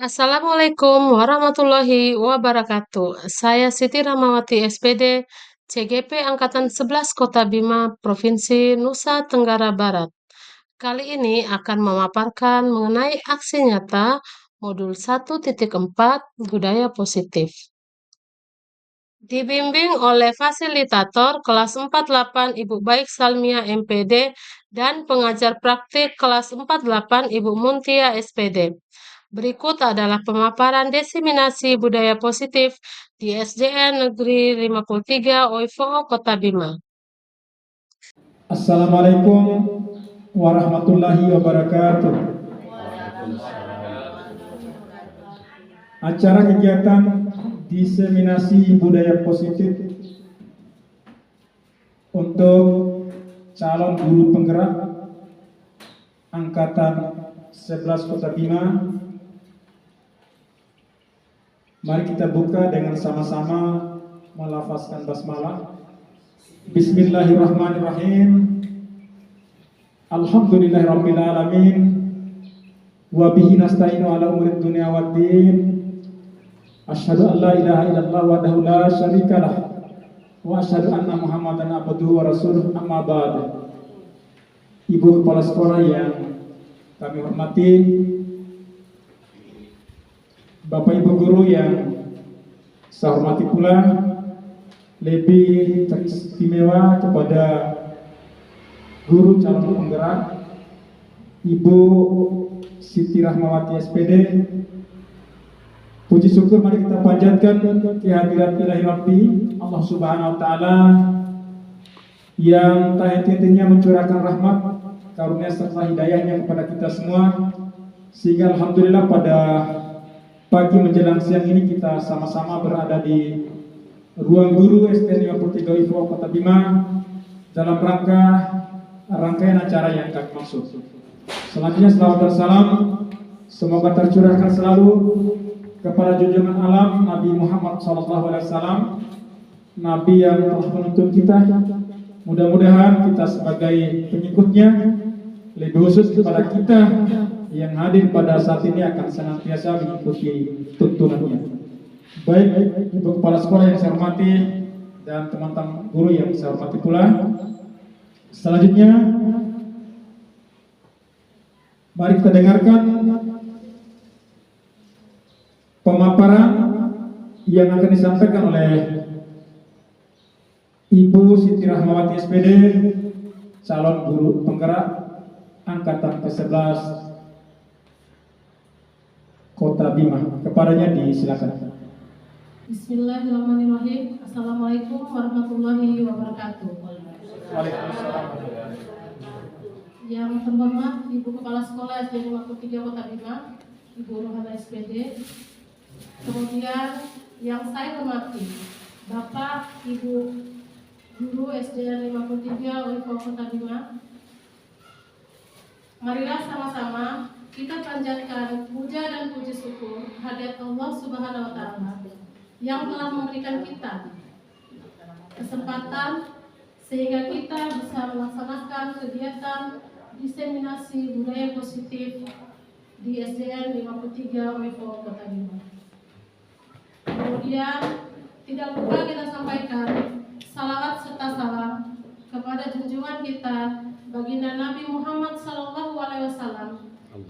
Assalamualaikum warahmatullahi wabarakatuh. Saya Siti Rahmawati SPD, CGP Angkatan 11 Kota Bima, Provinsi Nusa Tenggara Barat. Kali ini akan memaparkan mengenai aksi nyata Modul 1.4 Budaya Positif. Dibimbing oleh fasilitator kelas 48 Ibu Baik Salmia MPD dan pengajar praktik kelas 48 Ibu Muntia SPD. Berikut adalah pemaparan diseminasi budaya positif di SDN Negeri 53 Oivo, Kota Bima. Assalamualaikum warahmatullahi wabarakatuh. Acara kegiatan diseminasi budaya positif untuk calon guru penggerak Angkatan 11 Kota Bima. Mari kita buka dengan sama-sama melafazkan basmalah. Bismillahirrahmanirrahim. Alhamdulillahirabbil alamin. Wa bihi nasta'inu ala umurid dunya waddin. Asyhadu an la ilaha illallah wahdahu la syarikalah wa asyhadu anna Muhammadan abduhu wa rasuluh, amma ba'd. Ibu kepala sekolah yang kami hormati, Bapak Ibu guru yang saya hormati pula, lebih teristimewa kepada guru calon penggerak Ibu Siti Rahmawati SPD. Puji syukur mari kita panjatkan kehadirat Ilahi Rabbi Allah Subhanahu wa taala yang tak henti-hentinya mencurahkan rahmat, karunia serta hidayahnya kepada kita semua, sehingga alhamdulillah pada pagi menjelang siang ini kita sama-sama berada di ruang guru SDN 53 Oivo, Kota Bima dalam rangkaian acara yang kami maksud. Selanjutnya selawat dan salam semoga tercurahkan selalu kepada junjungan alam Nabi Muhammad SAW, Nabi yang telah menuntun kita. Mudah-mudahan kita sebagai pengikutnya, lebih khusus kepada kita yang hadir pada saat ini, akan senantiasa mengikuti tuntunannya. Baik Ibu Kepala Sekolah yang saya hormati dan teman-teman guru yang saya hormati pula. Selanjutnya, mari kita dengarkan pemaparan yang akan disampaikan oleh Ibu Siti Rahmawati SPD, calon guru penggerak Angkatan ke-11 Kota Bima. Kepadanya disilakan. Bismillahirrahmanirrahim. Assalamualaikum warahmatullahi wabarakatuh. Waalaikumsalam. Yang terhormat Ibu Kepala Sekolah SDN 53 Kota Bima, Ibu Rohana SPD. Kemudian yang saya hormati Bapak Ibu Guru SDN 53 Oivo, Kota Bima. Marilah sama-sama kita panjatkan puja dan puji syukur hadirat Allah Subhanahu wa taala yang telah memberikan kita kesempatan sehingga kita bisa melaksanakan kegiatan diseminasi budaya positif di SDN 53 Oivo, Kota Bima. Kemudian tidak lupa kita sampaikan salawat serta salam kepada junjungan kita baginda Nabi Muhammad SAW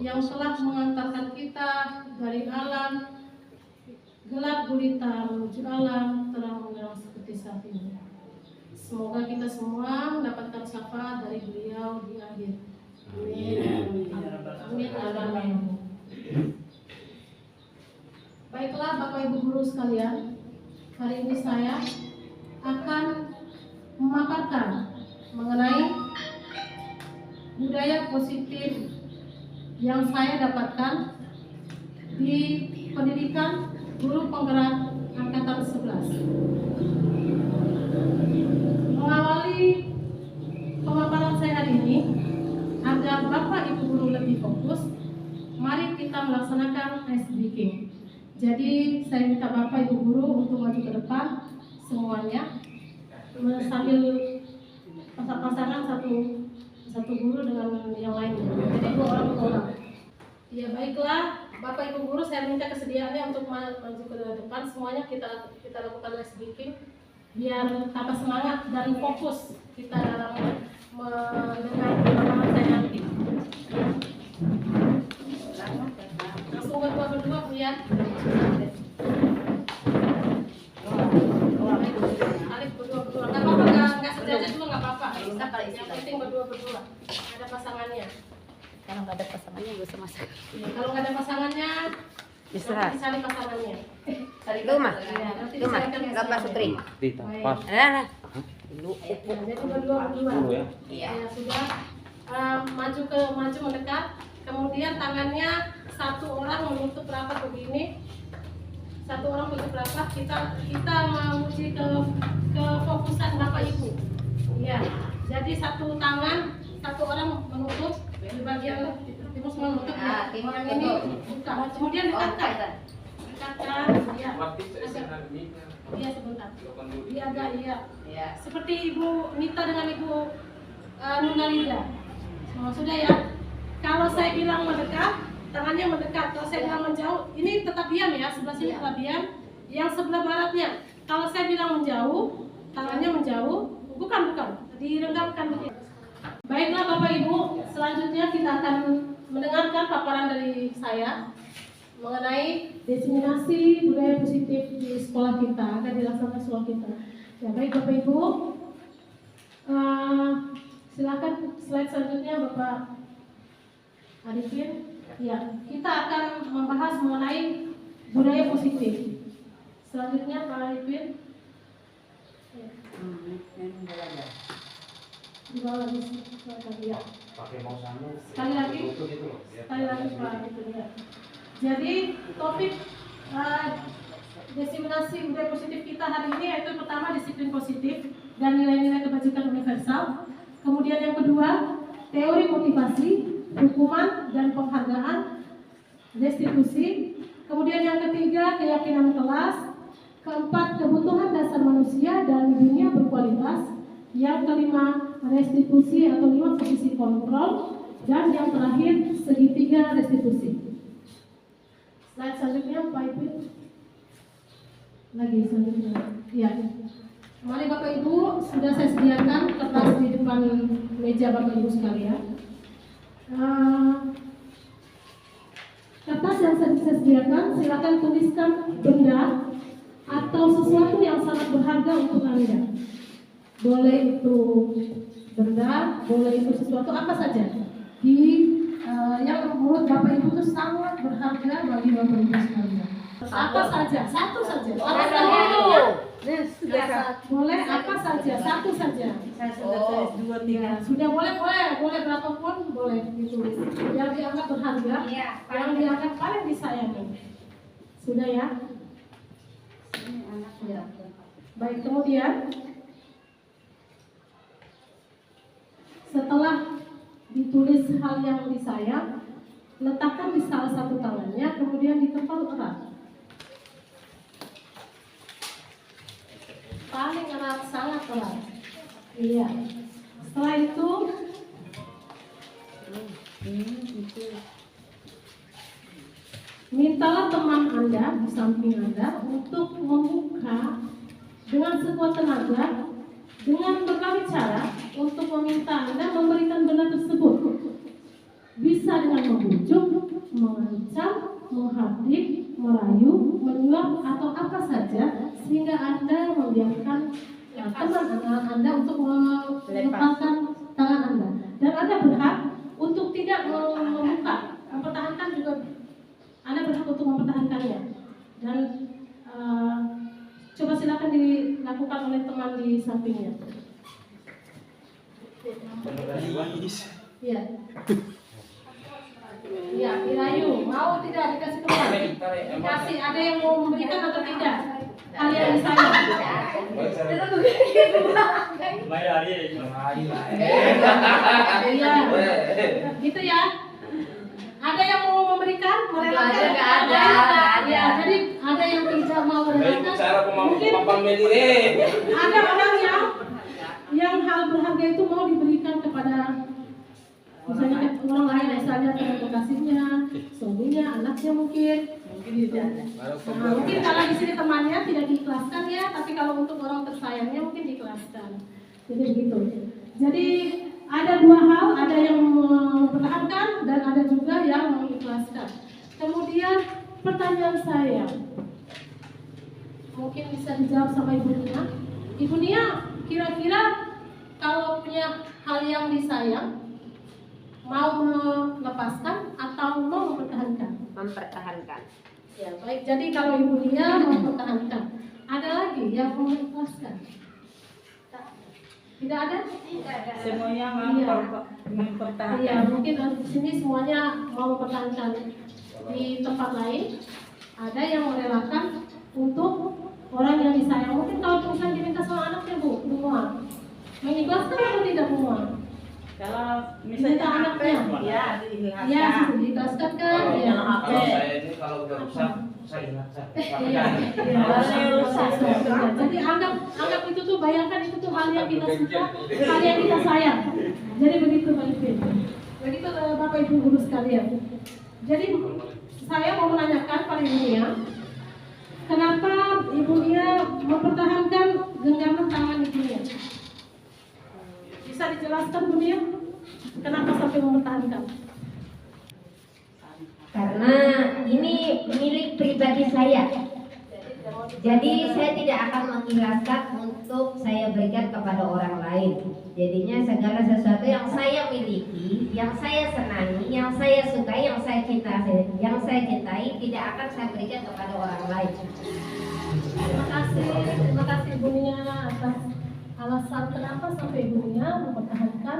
yang telah mengantarkan kita dari alam gelap gulita menuju alam terang benderang seperti saat ini. Semoga kita semua mendapatkan syafaat dari beliau di akhir. Amin. Amin. Amin. Baiklah Bapak Ibu guru sekalian, hari ini saya akan memaparkan mengenai budaya positif yang saya dapatkan di pendidikan guru penggerak Angkatan 11. Mengawali pemaparan saya hari ini, agar Bapak Ibu guru lebih fokus, mari kita melaksanakan ice breaking. Jadi saya minta Bapak Ibu guru untuk maju ke depan semuanya, sambil pasang-pasangan satu guru dengan yang lainnya. Jadi 2 orang. Ya baiklah Bapak Ibu guru, saya minta kesediaannya untuk maju ke depan. Semuanya kita lakukan live speaking biar tambah semangat dan fokus kita dalam mendengar pemaparan saya nanti. Langsung berdua Bu ya. Alif berdua. Nggak apa-apa, nggak sejajar juga nggak apa-apa. Yang penting berdua. Ada pasangannya. Kalau nggak ada pasangannya nggak usah masak. Ya, kalau nggak ada pasangannya, Bisa. nanti cari pasangannya. Lu mah, Ya, nanti lu mah, dicarikan nggak Pak Sutri. Pas. Nah, lu. Ya, jadi berdua. Dulu ya. Ya, sudah. Maju mendekat. Kemudian tangannya satu orang menutup rapat begini. Satu orang menutup rapat. Kita menguji ke fokusan Bapak Ibu. Ya, jadi satu tangan, satu orang menutup di bagian timur semua menutup ya. Orang ini buka. Kemudian dekatkan. Ya. Iya sebentar. Iya agak iya. Seperti Ibu Nita dengan Ibu Nuna Linda. Oh, sudah ya. Kalau saya bilang mendekat, tangannya mendekat. Kalau saya bilang menjauh, ini tetap diam ya. Sebelah sini tetap diam. Yang sebelah baratnya. Kalau saya bilang menjauh, tangannya menjauh. Bukan. Direnggangkan begitu. Baiklah Bapak Ibu, selanjutnya kita akan mendengarkan paparan dari saya mengenai diseminasi budaya positif di sekolah kita, akan dilaksanakan sekolah kita. Ya baik Bapak Ibu, silakan slide selanjutnya Bapak Arifin. Ya, kita akan membahas mengenai budaya positif. Selanjutnya Pak Arifin. Ya. Di bawah lagi ya. Pakai mau sama. Sekali lagi Pak Arifin ya. Jadi topik diseminasi budaya positif kita hari ini yaitu pertama disiplin positif dan nilai-nilai kebajikan universal. Kemudian yang kedua teori motivasi, hukuman dan penghargaan, restitusi. Kemudian yang ketiga keyakinan kelas. Keempat kebutuhan dasar manusia dan dunia berkualitas. Yang kelima restitusi atau 5 posisi kontrol. Dan yang terakhir segitiga restitusi. Slide selanjutnya Pak Ibu. Lagi selanjutnya. Ya. Mari Bapak Ibu, sudah saya sediakan kertas di depan meja Bapak Ibu sekalian. Kertas yang saya sediakan, silakan tuliskan benda atau sesuatu yang sangat berharga untuk Anda. Boleh itu benda, boleh itu sesuatu apa saja. Yang menurut Bapak Ibu itu sangat berharga bagi Bapak Ibu sekalian. Apa saja, satu saja. Boleh apa saja, satu saja. Saya sudah tulis 2, 3. Sudah boleh berapapun boleh ditulis. Yang dianggap berharga, yang dianggap paling disayangi. Sudah ya? Ya. Baik, kemudian setelah ditulis hal yang disayang, letakkan di salah satu tangannya, kemudian dikepal erat. Paling erat, sangat erat. Iya. Setelah itu, mintalah teman Anda di samping Anda untuk membuka dengan sekuat tenaga, dengan berbagai cara untuk meminta Anda memberikan benda tersebut. Bisa dengan membujuk, mengancam, menghardik, merayu, menyuap atau apa saja sehingga Anda membiarkan teman Anda untuk melepaskan tangan Anda. Dan Anda berhak untuk tidak membuka, mempertahankan juga. Anda berhak untuk mempertahankannya. Dan coba silakan dilakukan oleh teman di sampingnya. Iya. Iya, dirayu. Mau tidak dikasih teman? Dikasih. Ada yang mau memberikan atau tidak? Kalian disayang. Iya. Gitu ya. Ada yang mau memberikan? Merelakan? Ada. Ya, jadi ada yang tidak mau merelakan. Mungkin ada orang yang hal berharga itu mau diberikan kepada Misalnya orang lain, misalnya teman kekasihnya, suaminya, anaknya mungkin tidak ada. Nah, mungkin kalau di sini temannya tidak diikhlaskan ya, tapi kalau untuk orang tersayangnya mungkin diikhlaskan. Jadi begitu. Jadi ada dua hal, ada yang mempertahankan dan ada juga yang mengikhlaskan. Kemudian pertanyaan saya, mungkin bisa dijawab sama Ibu Nia. Ibu Nia, kira-kira kalau punya hal yang disayang, mau melepaskan atau mau mempertahankan? Mempertahankan. Ya, baik. Jadi kalau Ibu Nia mempertahankan, ada lagi yang mau mengikhlaskan? Tidak ada? Semuanya mempertahankan. Iya, mungkin di sini semuanya mau mempertahankan. Di tempat lain ada yang merelakan untuk orang yang disayang. Mungkin kalau misalnya diminta sama anaknya, Bu Muah, mengikhlaskan atau tidak, Bu Muah? Kalau Minta anaknya, ya iya, diikhlaskan kan? Iya. Kalau saya ini kalau udah rusak, saya ingat saya. Iya, iya. Jadi anggap itu tuh, bayangkan itu tuh hal yang kita suka, hal yang kita sayang. Jadi begitu Pak Ipin. Begitu Bapak Ibu guru sekalian. Jadi saya mau menanyakan pada Ibu Nia, kenapa Ibu Nia mempertahankan genggaman tangan Ibu Nia? Bisa dijelaskan Bu Nia? Kenapa sampai mempertahankan? Karena ini milik pribadi saya. Jadi saya tidak akan mengikhlaskan untuk saya berikan kepada orang lain. Jadinya segala sesuatu yang saya miliki, yang saya senangi, yang saya sukai, yang saya cintai tidak akan saya berikan kepada orang lain. Terima kasih Ibu Nia atas alasan kenapa sampai Ibu Nia mempertahankan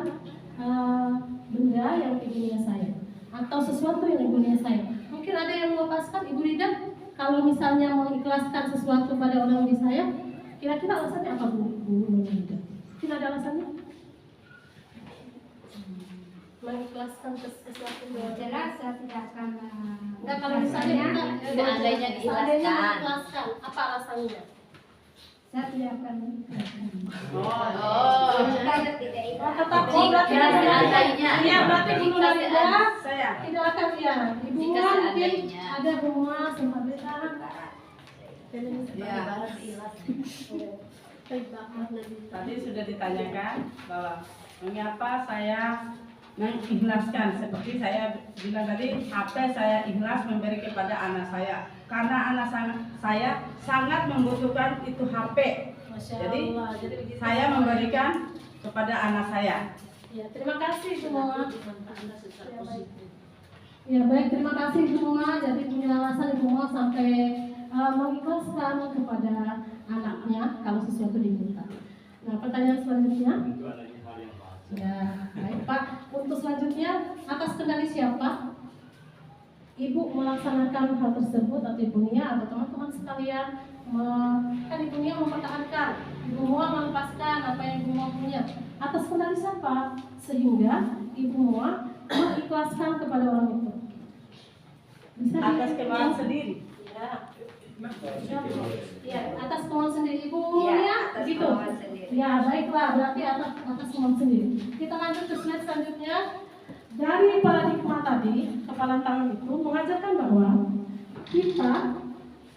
benda yang Ibu Nia sayang atau sesuatu yang Ibu Nia sayang. Mungkin ada yang melepaskan, Ibu Rida, kalau misalnya mengikhlaskan sesuatu pada orang yang disayang, kira-kira alasannya apa Bu Rida? Tidak ada alasannya? Mengikhlaskan sesuatu yang Jelas saya tidak akan. enggak, kalau misalnya kita Seandainya diikhlaskan. mengikhlaskan, apa alasannya? Saya tidak akan. Oh, Tetap berarti Jika seandainya. iya, berarti Bu Rida saya. tidak akan ya. Ibu Jika Mua mungkin seandainya. ada bunga sempat beta. Ya. Tadi sudah ditanyakan bahwa mengapa saya mengikhlaskan, seperti saya bilang tadi, HP saya ikhlas memberi kepada anak saya karena anak saya sangat membutuhkan itu HP. Masya Jadi Allah. Jadi begitu. saya memberikan kepada anak saya. Ya, terima kasih semua. Ya baik, terima kasih Ibu Mua. Jadi punya alasan Ibu Mua sampai mengikhlaskan kepada anaknya kalau sesuatu diminta. Nah, pertanyaan selanjutnya. Ya, baik Pak. Untuk selanjutnya, atas kendali siapa Ibu melaksanakan hal tersebut, atau Ibu Nia atau teman-teman sekalian? Kan Ibu Nia mempertahankan, Ibu Mua melepaskan apa yang Ibu Mua punya. Atas kendali siapa? Sehingga Ibu Mua mengikhlaskan kepada orang itu. Bisa Atas kemauan sendiri. Ya. Ya, atas kemauan sendiri Ibu Ya, Nia, atas gitu. kemauan sendiri. Ya, baiklah, berarti atas kemauan sendiri. Kita lanjut ke slide selanjutnya. Dari paradigma tadi, kepalan tangan itu mengajarkan bahwa kita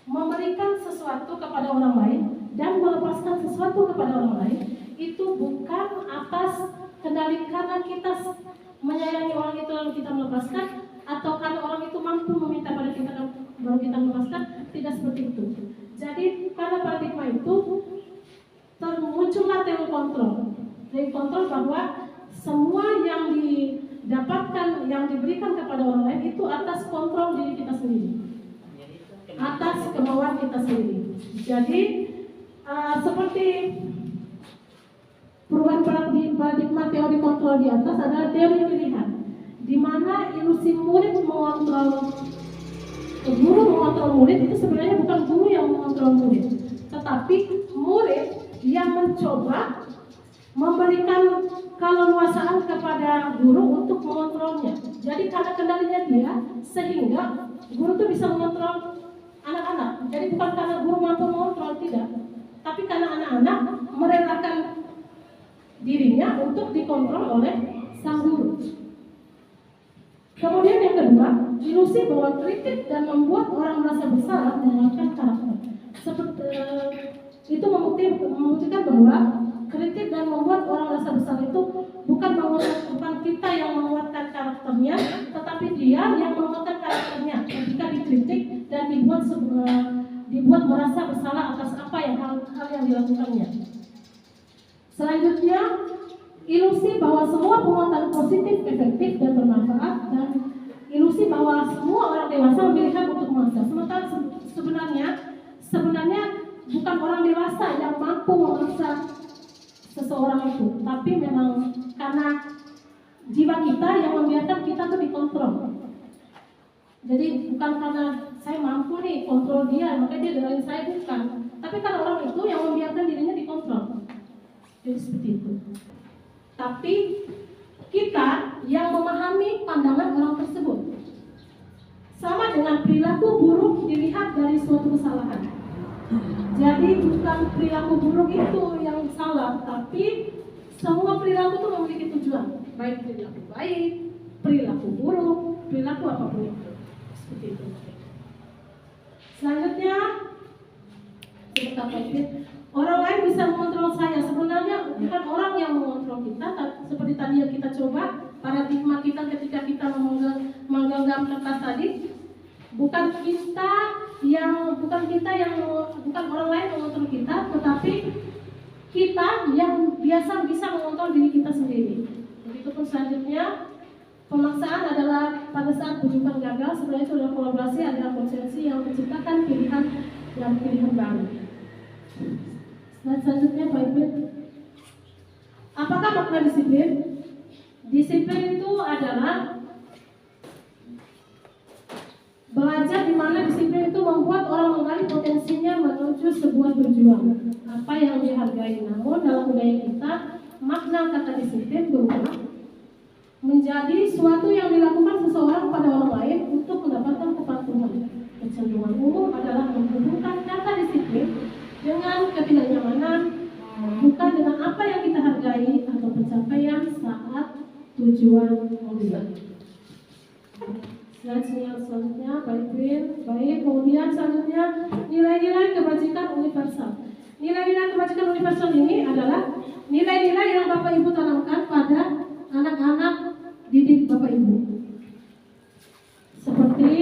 memberikan sesuatu kepada orang lain dan melepaskan sesuatu kepada orang lain itu bukan atas kendali karena kita menyayangi orang itu lalu kita melepaskan, atau karena orang itu mampu meminta pada kita baru kita melepaskan. Tidak seperti itu. Jadi pada paradigma itu termuncullah teori kontrol bahwa semua yang didapatkan, yang diberikan kepada orang lain itu atas kontrol diri kita sendiri, atas kemauan kita sendiri. Jadi seperti perubahan paradigma teori kontrol di atas adalah teori pilihan, di mana ilusi murid mengontrol guru mengontrol murid itu sebenarnya bukan guru yang mengontrol murid, tetapi murid yang mencoba memberikan keleluasaan kepada guru untuk mengontrolnya. Jadi karena kendalinya dia, sehingga guru itu bisa mengontrol anak-anak. Jadi bukan karena guru mampu mengontrol, tidak, tapi karena anak-anak merelakan dirinya untuk dikontrol oleh sang guru. Kemudian yang kedua, ilusi bahwa kritik dan membuat orang merasa bersalah menguatkan karakter. Itu membuktikan bahwa kritik dan membuat orang merasa bersalah itu bukan kita yang menguatkan karakternya, tetapi dia yang menguatkan karakternya ketika dikritik dan dibuat merasa bersalah atas apa hal yang dilakukannya. Selanjutnya, ilusi bahwa semua penguatan positif, efektif, dan bermanfaat, dan ilusi bahwa semua orang dewasa memilih hak untuk memaksa. Sementara sebenarnya bukan orang dewasa yang mampu memaksa seseorang itu, tapi memang karena jiwa kita yang membiarkan kita tuh dikontrol. Jadi bukan karena saya mampu nih kontrol dia, makanya dia dengerin saya, bukan. Tapi karena orang itu yang membiarkan dirinya dikontrol. Jadi seperti itu. Tapi kita yang memahami pandangan orang tersebut. Sama dengan perilaku buruk dilihat dari suatu kesalahan. Jadi bukan perilaku buruk itu yang salah, tapi semua perilaku itu memiliki tujuan. Baik perilaku baik, perilaku buruk, perilaku apapun itu. Seperti itu. Selanjutnya, orang lain bisa mengontrol saya. Sebenarnya bukan orang yang mengontrol kita, seperti tadi yang kita coba, paradigma kita ketika kita menggenggam kertas tadi, bukan orang lain mengontrol kita, tetapi kita yang biasa bisa mengontrol diri kita sendiri. Begitupun selanjutnya, pemaksaan adalah pada saat bujukan gagal, sebenarnya itu adalah kolaborasi, adalah konsensi yang menciptakan pilihan baru. Selanjutnya, Pak Ibu, apakah makna disiplin? Disiplin itu adalah belajar di mana disiplin itu membuat orang menggali potensinya menuju sebuah tujuan, apa yang dihargai. Namun dalam budaya kita, makna kata disiplin berubah menjadi suatu yang dilakukan seseorang pada orang lain untuk mendapatkan kepatuhan. Kecenderungan umum adalah menghubungkan kata disiplin dengan ketidaknyamanan, bukan dengan apa yang kita hargai atau pencapaian saat tujuan mulai. Selanjutnya, baik. Kemudian selanjutnya, nilai-nilai kebajikan universal. Nilai-nilai kebajikan universal ini adalah nilai-nilai yang Bapak Ibu tanamkan pada anak-anak didik Bapak Ibu. Seperti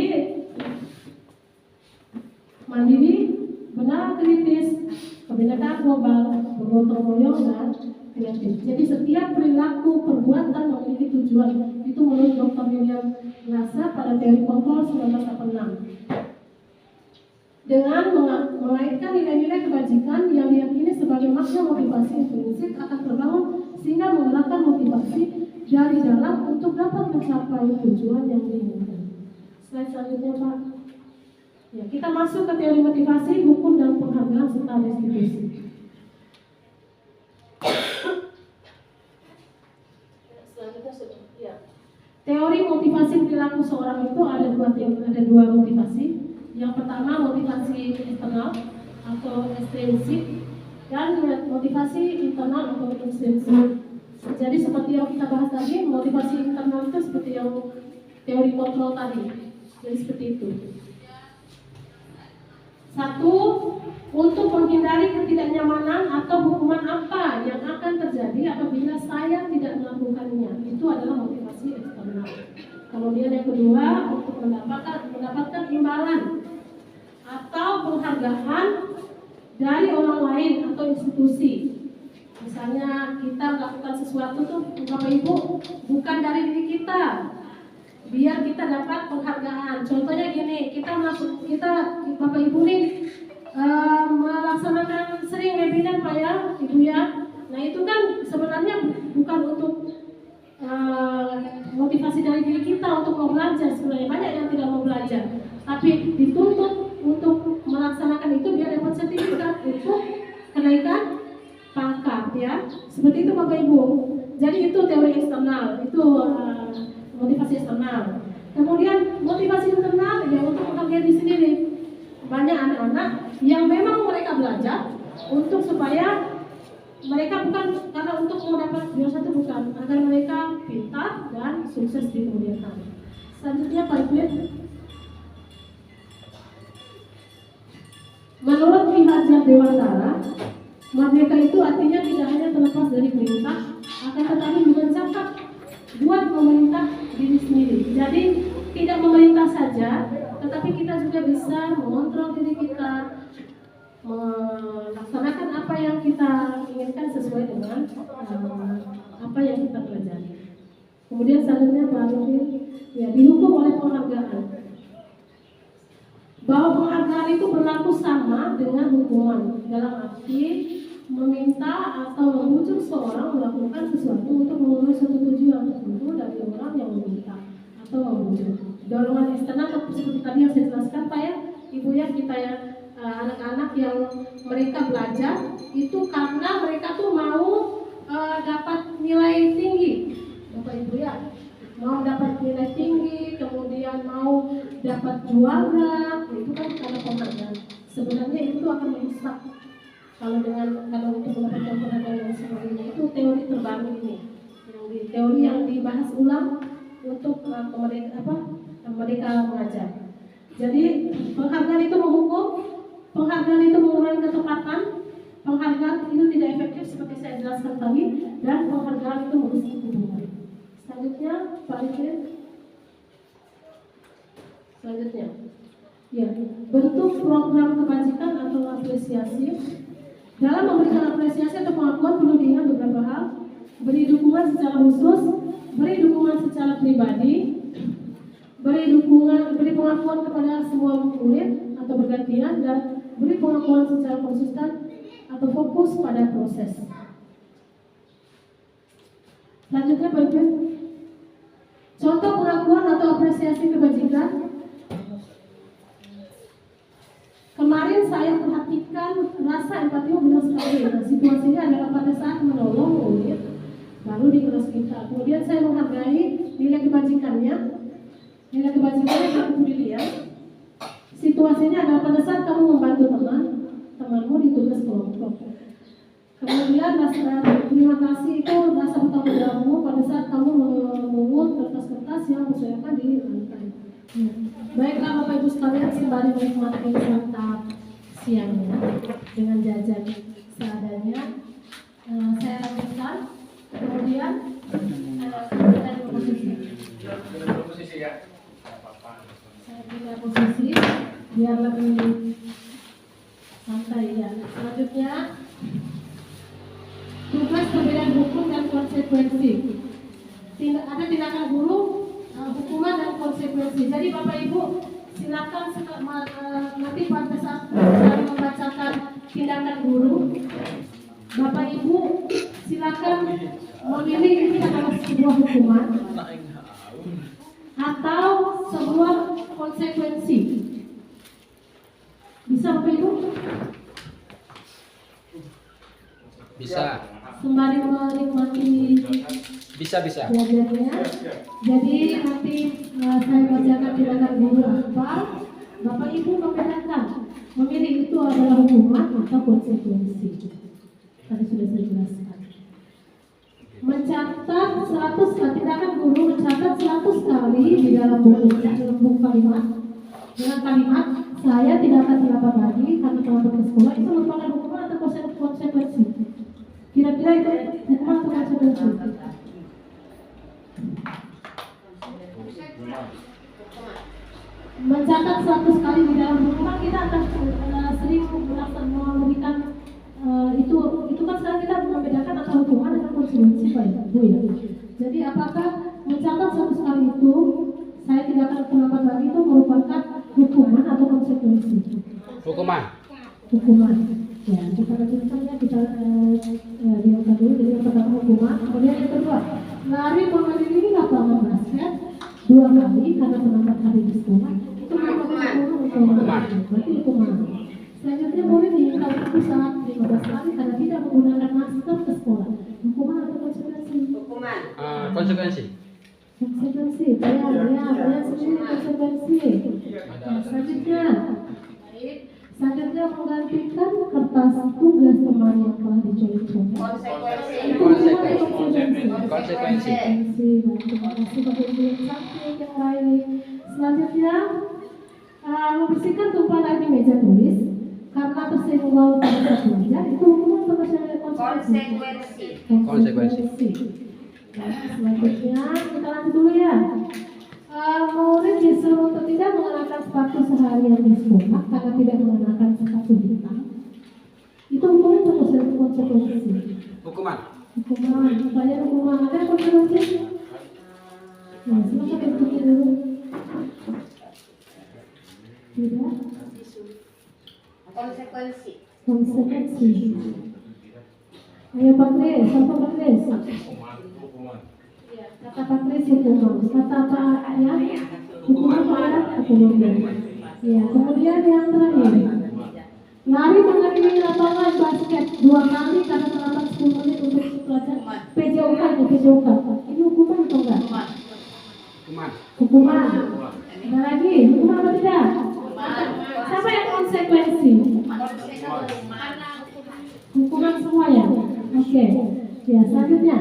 mandiri, benar kritis, kebinekaan global, bergotong royong, dan kreatif. Jadi setiap perilaku perbuatan memiliki tujuan. Itu menurut Dr. William Lassa pada teori kontrol 1986. Dengan mengaitkan nilai-nilai kebajikan yang diyakini sebagai makna motivasi intrinsik akan terbangun sehingga menggerakkan motivasi dari dalam untuk dapat mencapai tujuan yang diinginkan. Slide selanjutnya, Pak. Ya, kita masuk ke teori motivasi, hukum dan penghargaan serta restitusi. Teori motivasi perilaku seorang itu ada dua motivasi. Yang pertama motivasi eksternal atau ekstrinsik, dan motivasi internal atau intrinsik. Jadi seperti yang kita bahas tadi, motivasi internal itu seperti yang teori kontrol tadi. Jadi seperti itu. Satu, untuk menghindari ketidaknyamanan atau hukuman apa yang akan terjadi apabila saya tidak melakukannya. Itu adalah motivasi eksternal. Kemudian yang kedua, untuk mendapatkan imbalan atau penghargaan dari orang lain atau institusi. Misalnya kita melakukan sesuatu tuh Bapak Ibu bukan dari diri kita, biar kita dapat penghargaan. Contohnya gini, kita Bapak Ibu nih melaksanakan sering webinar Pak ya, Ibu ya. Nah itu kan sebenarnya bukan untuk motivasi dari diri kita untuk mau belajar. Sebenarnya banyak yang tidak mau belajar, tapi dituntut untuk melaksanakan itu biar dapat sertifikat untuk kenaikan pangkat ya. Seperti itu Bapak Ibu. Jadi itu teori eksternal, itu motivasi eksternal. Kemudian motivasi internal ya untuk menghargai diri sendiri. Banyak anak-anak yang memang mereka belajar untuk supaya mereka bukan karena untuk mendapat juara satu, bukan, agar mereka pintar dan sukses di kemudian hari. Selanjutnya Pak Ibu. Menurut pihak Dewantara, merdeka itu artinya tidak hanya terlepas dari perintah, akan tetapi juga cakap buat memerintah diri sendiri. Jadi tidak memerintah saja, tetapi kita juga bisa mengontrol diri kita, melaksanakan apa yang kita inginkan sesuai dengan apa yang kita pelajari. Kemudian selanjutnya Pak Arifin, ya, dihukum oleh penghargaan. Bahwa penghargaan itu berlaku sama dengan hukuman, dalam arti meminta atau membujuk seorang melakukan sesuatu untuk memenuhi suatu tujuan tertentu dari orang yang meminta atau membujuk. Dorongan eksternal seperti tadi yang saya jelaskan Pak ya, Ibu ya, kita ya, anak-anak yang mereka belajar itu karena mereka tuh mau dapat nilai tinggi, Bapak Ibu ya, mau dapat nilai tinggi, kemudian mau dapat juara, itu kan karena penghargaan. Sebenarnya itu akan merusak. Kalau untuk mendapatkan penghargaan dan sebagainya, itu teori terbaru ini, teori yang dibahas ulang untuk mereka mengajar. Jadi penghargaan itu menghukum, penghargaan itu mengurangi ketepatan, penghargaan itu tidak efektif seperti saya jelaskan tadi, dan penghargaan itu merusak hubungan. Selanjutnya Pak Rifin. Selanjutnya, ya, bentuk program kebajikan atau apresiasi. Dalam memberikan apresiasi atau pengakuan perlu diingat beberapa hal: beri dukungan secara khusus, beri dukungan secara pribadi, beri pengakuan kepada semua murid atau bergantian, dan beri pengakuan secara konsisten atau fokus pada proses. Selanjutnya Pak Ibu, contoh pengakuan atau apresiasi kebajikan. Kemarin saya perhatikan rasa empati benar sekali. Nah, situasinya adalah pada saat menolong murid baru di kelas kita. Kemudian saya menghargai nilai kebajikannya. Nilai kebajikannya yang aku lihat. Situasinya adalah pada saat kamu membantu temanmu di tugas kelompok. Kemudian rasa terima kasih itu rasa bertanggung jawabmu pada saat kamu memungut kertas-kertas yang berserakan di lantai. Baiklah Bapak Ibu sekalian, sembari menikmati santap siangnya dengan jajan seadanya, saya lanjutkan. Kemudian kita posisi. Saya pindah posisi biar lebih santai ya. Selanjutnya, tugas perbedaan hukum dan konsekuensi. Ada tindakan guru, hukuman dan konsekuensi. Jadi Bapak Ibu silakan nanti pada saat saya membacakan tindakan guru, Bapak Ibu silakan memilih ini adalah sebuah hukuman atau sebuah konsekuensi. Bisa Bapak Ibu? Bisa. Sembari menikmati Bisa. belajarnya. Jadi nanti saya bacakan tindakan guru apa, Bapak Ibu membedakan memilih itu adalah hukuman atau konsekuensi. Tadi sudah saya jelaskan. Mencatat 100 kali, tindakan guru mencatat 100 kali di dalam buku kalimat dengan kalimat saya tidak akan terlambat lagi karena terlambat ke sekolah. Itu merupakan hukuman atau konsekuensi? Kira-kira itu hukuman atau konsekuensi? Mencatat 100 kali di dalam hukuman, kita akan sering memberikan itu kan sekarang kita membedakan antara hukuman dengan konsekuensi Pak Ibu ya. Jadi apakah mencatat 100 kali itu saya tidak akan terlambat lagi itu merupakan hukuman atau konsekuensi? Hukuman. Ya, kita lanjutkan ya, kita diangkat dulu. Jadi yang pertama hukuman, kemudian yang kedua lari mengadili lapangan basket 2 kali karena terlambat hari di sekolah. Itu merupakan hukuman. Berarti hukuman. Selanjutnya murid diminta waktu saat 15 kali karena tidak menggunakan masker ke sekolah. Hukuman atau konsekuensi? Hukuman. Konsekuensi. Konsekuensi. Saya sendiri konsekuensi. Selanjutnya menggantikan kertas tugas teman yang telah dicoret-coret. Konsekuensi. Konsekuensi. Terima kasih Bapak Ibu yang cantik yang baik. Selanjutnya, membersihkan tumpahan air di meja tulis karena tersinggung lalu pada saat belajar itu hukuman atau konsekuensi? Konsekuensi. Selanjutnya kita lanjut dulu ya. Murid disuruh untuk tidak mengenakan sepatu seharian di sekolah karena tidak mengenakan sepatu hitam. Itu hukuman atau konsekuensi? Hukuman. Hukuman. Banyak hukuman. Ada konsekuensi? Nah, silakan dipikir dulu. Tidak. Konsekuensi. Konsekuensi. Ayo Pak Kris, apa Pak Kris? Kata Pak Kris hukuman. Kata Pak ya? Hukuman Pak ya? Hukuman. Ya, kemudian yang terakhir. Lari mengelilingi lapangan basket 2 kali karena terlambat 10 menit untuk pelajar PJOK itu PJOK. Ini hukuman atau enggak? Hukuman. Hukuman. Ada lagi, hukuman apa tidak? Siapa yang konsekuensi? Hukuman semua ya? Oke. Ya, selanjutnya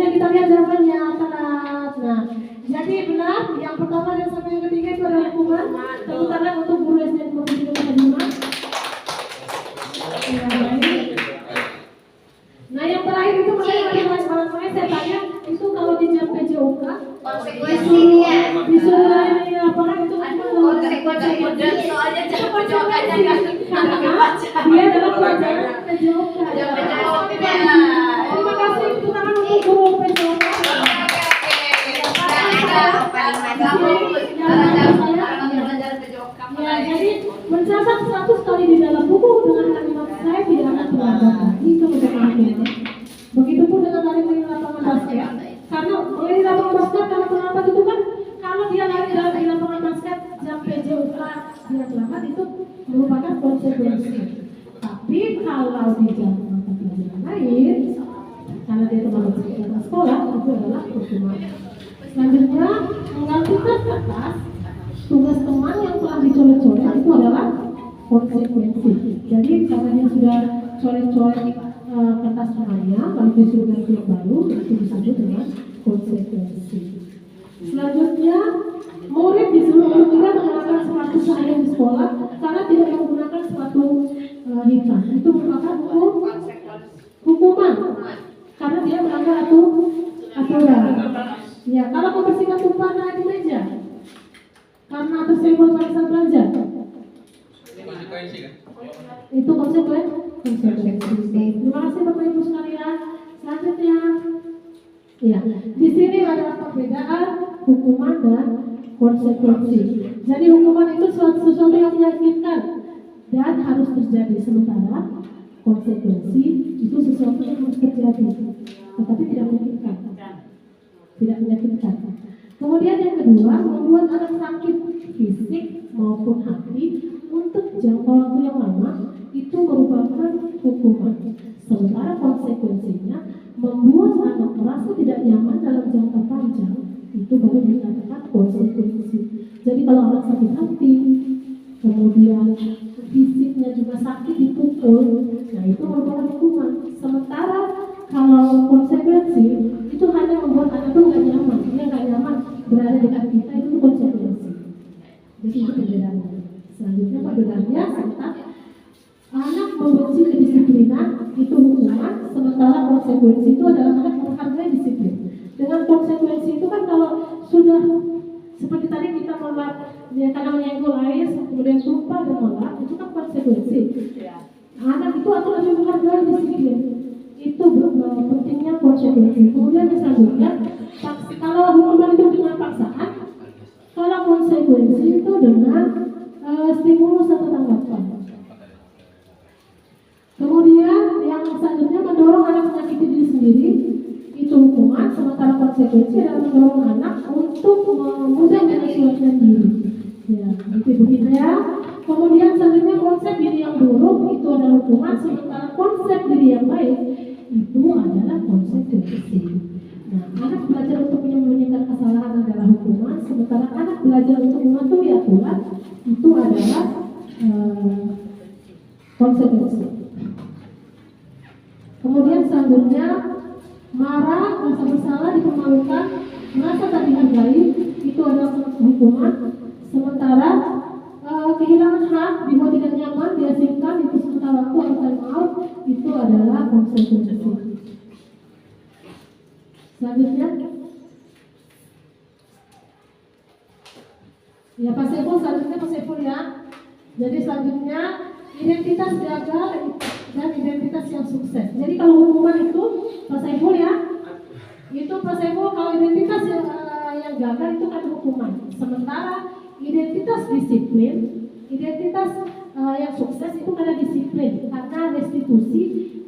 kita lihat jawabannya telat. Nah, jadi benar yang pertama dan sampai yang ketiga itu adalah hukuman. Tepuk tangan untuk guru SD 23,5. Nah, yang terakhir itu makanya saya tanya itu kalau di jam PJOK Konsekuensinya. disuruh lari dari lapangan itu Konsekuensi. Soalnya jam PJOK-nya nggak dibaca. dia adalah pelajaran PJOK. Terima kasih itu tangan untuk guru PJOK. Ya, jadi mencatat 100 kali di dalam buku dengan kalimat saya tidak akan terlambat lagi kemudian. Begitupun dengan lari dari lapangan basket. Karena lari di lapangan basket kalau terlambat itu kan kalau dia lari di lapangan basket jam PJOK dia terlambat itu merupakan konsekuensi. Tapi kalau di jam mata pelajaran lain karena dia terlambat ke sekolah itu adalah hukuman. Selanjutnya menggantikan kertas tugas teman yang telah dicoret-coret itu adalah konsekuensi. Jadi karena dia sudah coret-coret kertas temannya, lalu disuruh ganti yang baru, itu disebut dengan konsekuensi. Selanjutnya, murid disuruh untuk tidak menggunakan sepatu seharian di sekolah karena tidak menggunakan sepatu hitam. Itu merupakan hukuman karena dia melanggar aturan. Ya, kalau membersihkan tumpahan air di meja karena tersenggol pada saat belajar. Konsekuensi kan? Itu konsekuensi. Terima kasih Bapak Ibu sekalian. Selanjutnya, ya, di sini ada perbedaan hukuman dan konsekuensi. Jadi hukuman itu sesuatu yang menyakitkan dan harus terjadi, sementara konsekuensi itu sesuatu yang harus terjadi, tetapi tidak menyakitkan. Kemudian yang kedua, membuat anak sakit fisik maupun hati untuk jangka waktu yang lama itu merupakan hukuman. Sementara konsekuensinya membuat anak merasa tidak nyaman dalam jangka panjang itu baru dikatakan konsekuensi. Jadi kalau anak sakit hati, kemudian fisiknya juga sakit dipukul, nah itu merupakan hukuman. Sementara kalau konsekuensi itu hanya membuat anak itu nggak nyaman, dia nggak nyaman berada dekat kita, itu konsekuensi. Jadi itu perbedaannya. Selanjutnya perbedaannya tentang anak membenci kedisiplinan itu hukuman, sementara konsekuensi itu adalah anak menghargai disiplin. Dengan konsekuensi itu kan kalau sudah seperti tadi kita melak, ya karena menyenggol air, kemudian tumpah dan melak, itu kan konsekuensi. Anak itu akan lebih menghargai disiplin. Itu pentingnya konsekuensi. Kemudian selanjutnya, kalau hukuman itu dengan paksaan, kalau konsekuensi itu dengan stimulus atau tanggapan. Kemudian yang selanjutnya mendorong anak menyakiti diri sendiri itu hukuman, sementara konsekuensi adalah mendorong anak untuk mudah menyesuaikan diri. Ya, begitu ya. Kemudian selanjutnya konsep diri yang buruk itu adalah hukuman, sementara konsep diri yang baik itu adalah konsekuensi. Nah, anak belajar untuk menyembunyikan kesalahan adalah hukuman, sementara anak belajar untuk mematuhi aturan itu adalah konsekuensi. Kemudian selanjutnya marah, merasa bersalah, dipermalukan, merasa tak dihargai itu adalah hukuman, Sementara kehilangan hak, dibuat tidak nyaman, diasingkan, itu sementara waktu atau time out, itu adalah konsekuensi. Selanjutnya, ya Pak Saiful, selanjutnya Pak Saiful ya. Jadi selanjutnya identitas gagal dan identitas yang sukses. Jadi kalau hukuman itu Pak Saiful ya, itu Pak Saiful kalau identitas yang gagal itu kan hukuman. Sementara identitas disiplin, identitas yang sukses itu karena disiplin, karena restitusi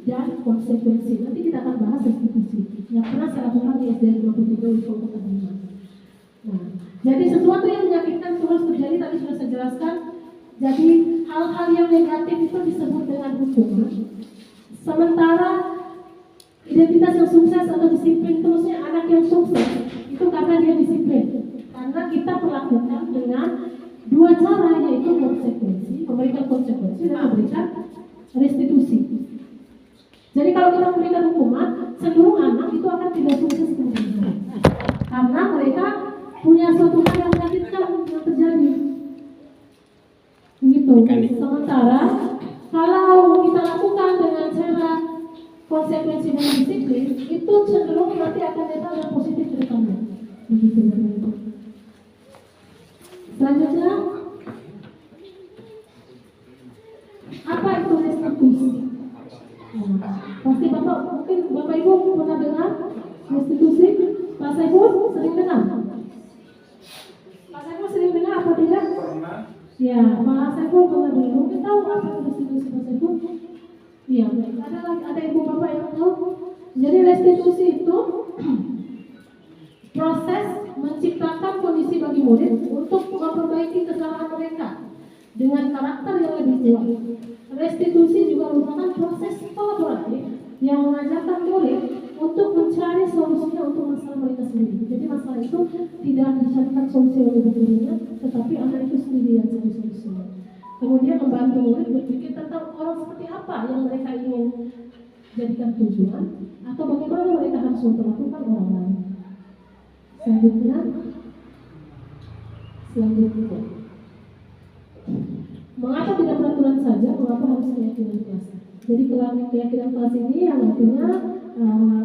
dan konsekuensi. Nanti kita akan bahas restitusi yang pernah saya lakukan di SD 53 Info Kota Bima. Nah, jadi sesuatu yang menyakitkan terus terjadi tadi sudah saya jelaskan. Jadi hal-hal yang negatif itu disebut dengan hukuman. Sementara identitas yang sukses atau disiplin, terusnya anak yang sukses itu karena dia disiplin. Karena kita perlakukan dengan dua cara, yaitu konsekuensi, memberikan konsekuensi dan memberikan restitusi. Jadi kalau kita memberikan hukuman, seluruh anak itu akan tidak sukses kemudian. Karena mereka punya suatu hal yang menyakitkan yang terjadi. Begitu. Sementara kalau kita lakukan dengan cara konsekuensi dan disiplin, itu cenderung nanti akan datang yang positif ke depannya. Begitu. Selanjutnya, apa itu restitusi? Pasti mungkin Bapak Ibu pernah dengar restitusi. Pak Saiful sering dengar? Pak Saiful sering dengar apa tidak? Ya, Pak Saiful pernah dengar. Mungkin tahu apa itu restitusi Pak Saiful? Iya, ada ibu bapak yang tahu. Jadi restitusi itu proses menciptakan kondisi bagi murid untuk memperbaiki kesalahan mereka dengan karakter yang lebih kuat. Restitusi juga merupakan proses kolaboratif yang mengajarkan murid untuk mencari solusinya untuk masalah mereka sendiri. Jadi masalah itu tidak dicarikan solusi oleh gurunya, tetapi anak itu sendiri yang cari solusinya. Kemudian membantu murid berpikir tentang orang seperti apa yang mereka ingin jadikan tujuan, atau bagaimana mereka harus memperlakukan orang lain. Selanjutnya, mengapa tidak peraturan saja? Mengapa harus keyakinan kelas? Jadi keyakinan kelas ini yang artinya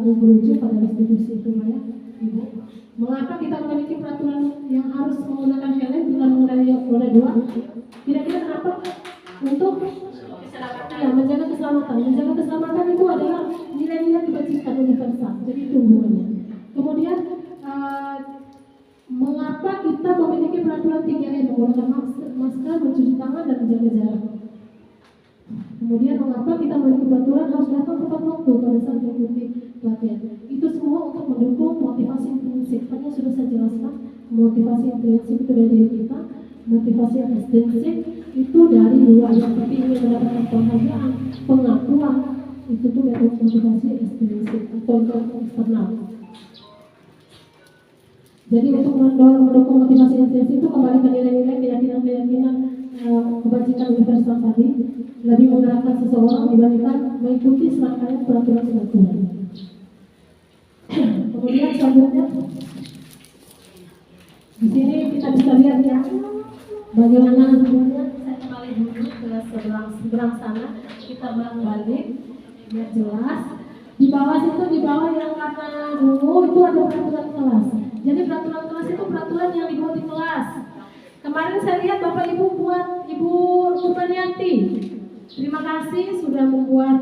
berujung pada restitusi itu ya, Ibu. Mengapa kita memiliki peraturan yang harus menggunakan helm bila mengendarai roda 2? Kira-kira kenapa? Untuk menjaga keselamatan. Menjaga keselamatan itu adalah nilai-nilai kebajikan universal. Jadi itu hubungannya. Kemudian mengapa kita memiliki peraturan 3M, menggunakan masker, mencuci tangan dan menjaga jarak? Kemudian mengapa kita memiliki peraturan harus datang tepat waktu pada saat mengikuti pelatihan? Itu semua untuk mendukung motivasi intrinsik. Tadi sudah saya jelaskan, motivasi intrinsik itu dari diri kita, motivasi ekstrinsik itu dari luar, seperti ingin mendapatkan penghargaan, pengakuan, itu tuh dari motivasi ekstrinsik atau eksternal. Jadi untuk mendukung motivasi intrinsik itu kembali ke nilai-nilai keyakinan kebajikan universal tadi, lebih menggerakkan seseorang dibandingkan mengikuti serangkaian peraturan-peraturan. Kemudian selanjutnya di sini kita bisa lihat ya bagaimana sebenarnya. Saya kembali dulu ke seberang sana, kita balik biar jelas. Di bawah situ, di bawah yang warna ungu itu ada peraturan kelas. Jadi peraturan kelas itu peraturan yang dibuat di kelas. Kemarin saya lihat Bapak Ibu buat Ibu Kupaniati. Terima kasih sudah membuat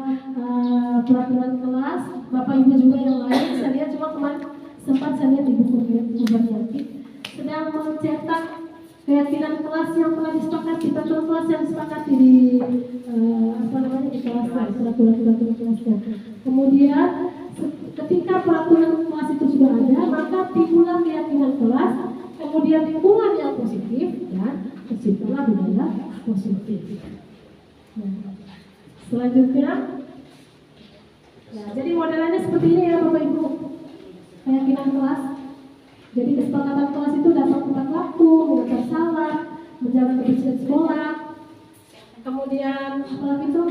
peraturan kelas. Bapak Ibu juga yang lain. Saya lihat cuma kemarin sempat saya lihat Ibu Kupaniati sedang mencetak keyakinan kelas yang telah disepakati, peraturan kelas yang disepakati di di kelasnya, peraturan kelasnya. Kemudian ketika peraturan kelas itu sudah ada, maka timbullah keyakinan kelas, kemudian lingkungan yang positif dan terciptalah budaya positif. Nah, selanjutnya, nah, jadi modelannya seperti ini ya Bapak Ibu, keyakinan kelas. Jadi kesepakatan kelas itu datang tepat waktu, mengantar salam, menjaga kebersihan sekolah. Kemudian apalagi itu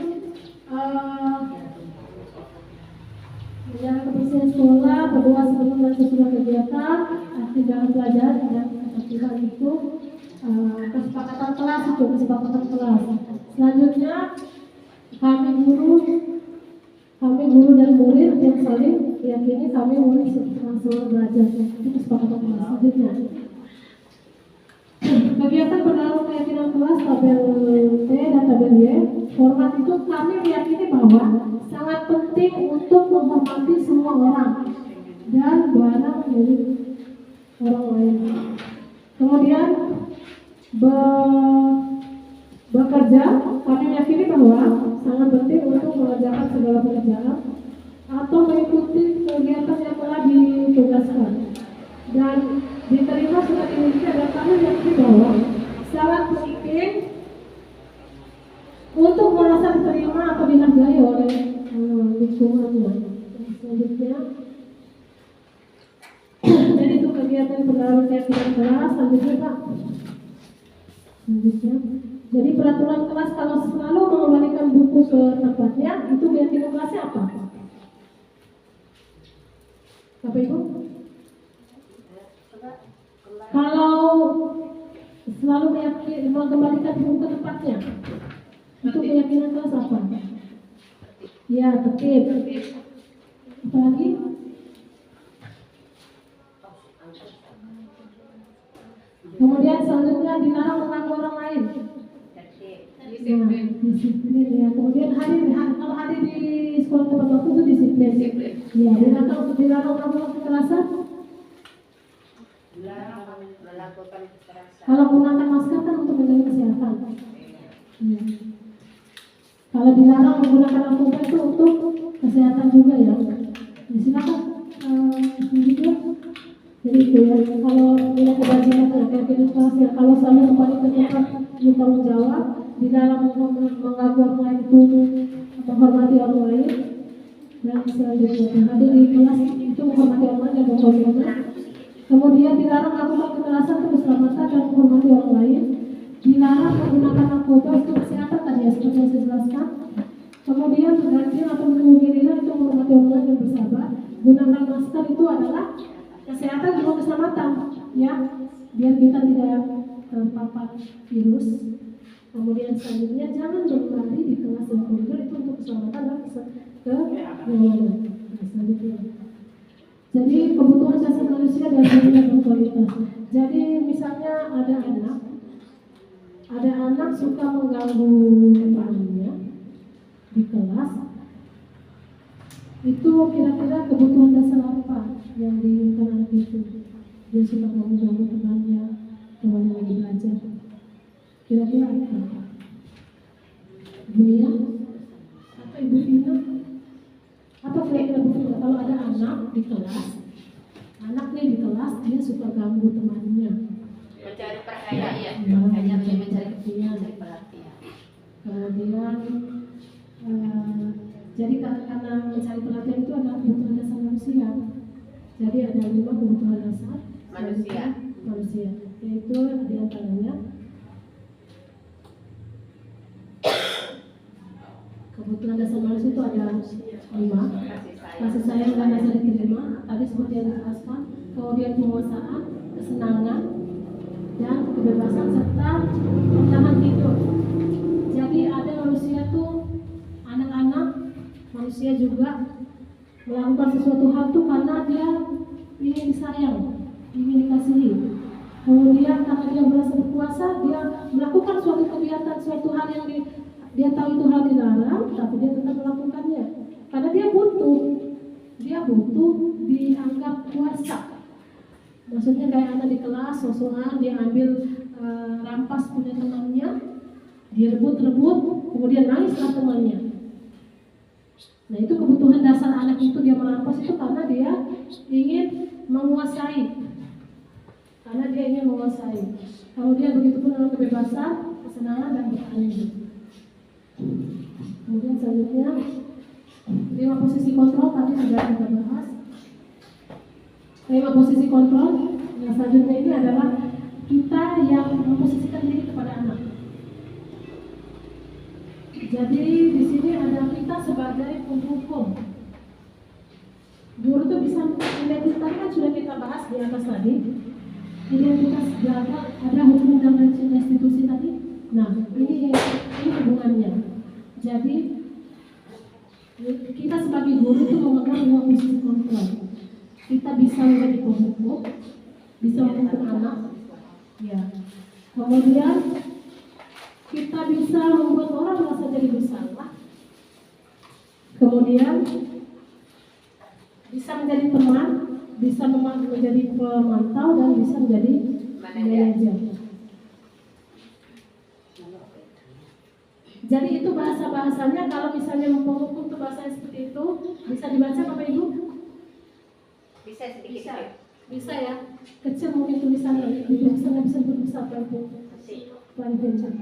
menjaga kebersihan sekolah, berdoa sebelum dan sesudah kegiatan, aktif dalam pelajaran dan aktivitas itu kesepakatan kelas itu, kesepakatan kelas. Selanjutnya kami guru dan murid yang saling meyakini kami murid sama belajar. Itu kesepakatan kelas. Selanjutnya kegiatan berlalu keyakinan kelas tabel T dan tabel Y. Format itu kami meyakini bahwa sangat penting untuk menghormati semua orang dan barang milik orang lain. Kemudian bekerja, kami meyakini bahwa sangat penting untuk mengerjakan segala pekerjaan atau mengikuti kegiatan yang telah ditugaskan. Dan diterima surat ini adalah kami meyakini bahwa sangat penting untuk merasa diterima atau dihargai oleh lingkungannya. Selanjutnya, jadi itu kegiatan berlalu keyakinan kelas. Selanjutnya Pak. Selanjutnya, jadi peraturan kelas kalau selalu mengembalikan buku ke tempatnya, itu keyakinan kelasnya apa? Bapak Ibu? Kalau selalu mengembalikan buku ke tempatnya, itu keyakinan kelas apa? Ya, tertib. Apa lagi? Kemudian selanjutnya dilarang mengganggu orang lain. Disiplin ya. Kemudian kalau hadir di sekolah tepat waktu itu disiplin. Ya, dilarang melakukan kekerasan. Kalau menggunakan masker kan untuk menjaga kesehatan. Ya. Kalau dilarang menggunakan narkoba itu untuk kesehatan juga ya. Silakan. Begitu. Jadi itu ya. Kalau tidak kebajikan keyakinan kelas ya. Kalau selalu kembali ke tempat bertanggung jawab, dilarang mengganggu orang lain itu menghormati orang lain. Dan selanjutnya hadir di kelas itu menghormati orang lain dan menghormati. Kemudian dilarang melakukan kekerasan untuk keselamatan dan menghormati orang lain. Dilarang menggunakan narkoba itu kesehatan tadi ya, seperti yang saya jelaskan. Kemudian bergantian atau menunggu giliran itu menghormati orang lain dan bersabar. Gunakan masker itu adalah kesehatan juga keselamatan ya, biar kita tidak terpapar virus. Kemudian selanjutnya jangan berlari di kelas dan koridor, itu untuk keselamatan dan kenyamanan. Selanjutnya, jadi kebutuhan dasar manusia dan dunia berkualitas. Jadi misalnya ada anak suka mengganggu temannya di kelas, itu kira-kira kebutuhan dasar apa yang diinginkan anak itu? Dia suka mengganggu temannya lagi belajar. Kira-kira apa? Ibu Nia atau Ibu Vina? Apa kira-kira Bu Vina? Kalau ada anak di kelas, anaknya di kelas dia suka ganggu temannya. Mencari perhatian ya. Hanya mencari perhatian. Kemudian jadi karena mencari perhatian itu adalah kebutuhan dasar manusia. Jadi ada 5 kebutuhan dasar manusia, yaitu diantaranya kebutuhan dasar manusia itu ada 5. Kasih sayang dan rasa diterima, tadi seperti yang dijelaskan. Kemudian penguasaan, kesenangan, dan kebebasan serta bertahan hidup. Jadi ada manusia tuh, anak-anak manusia juga melakukan sesuatu hal tuh karena dia ingin disayang, ingin dikasihi. Kemudian karena dia merasa berkuasa, dia melakukan suatu kegiatan, suatu hal yang dia tahu itu hal dilarang, tapi dia tetap melakukannya karena dia butuh dianggap kuasa. Maksudnya kayak anak di kelas, sosokan dia ambil rampas punya temannya, dia rebut, kemudian nangislah temannya. Nah itu kebutuhan dasar anak itu, dia merampas itu karena dia ingin menguasai. Kemudian begitu pun dengan kebebasan, kesenangan dan bertahan hidup. Kemudian selanjutnya 5 posisi kontrol tadi sudah kita bahas. 5 posisi kontrol. Yang selanjutnya ini adalah kita yang memposisikan diri kepada anak. Jadi di sini ada kita sebagai penghukum. Guru itu bisa identitas kan sudah kita bahas di atas tadi. identitas berapa, ada hukum dan restitusi tadi. Nah, ini hubungannya. Jadi kita sebagai guru itu memegang dua posisi kontrol. Kita bisa menjadi penghukum, bisa menghukum anak, ya. Kemudian kita bisa membuat orang merasa jadi bersalah. Kemudian bisa menjadi teman, bisa menjadi pemantau, dan bisa menjadi manajer. Jadi itu bahasa-bahasanya. Kalau misalnya penghukum itu bahasanya seperti itu, bisa dibaca Bapak Ibu? Bisa sedikit. Bisa ya. Kecil mungkin tulisannya, tulisannya bisa berbesar Bapak Ibu. Pelan-pelan.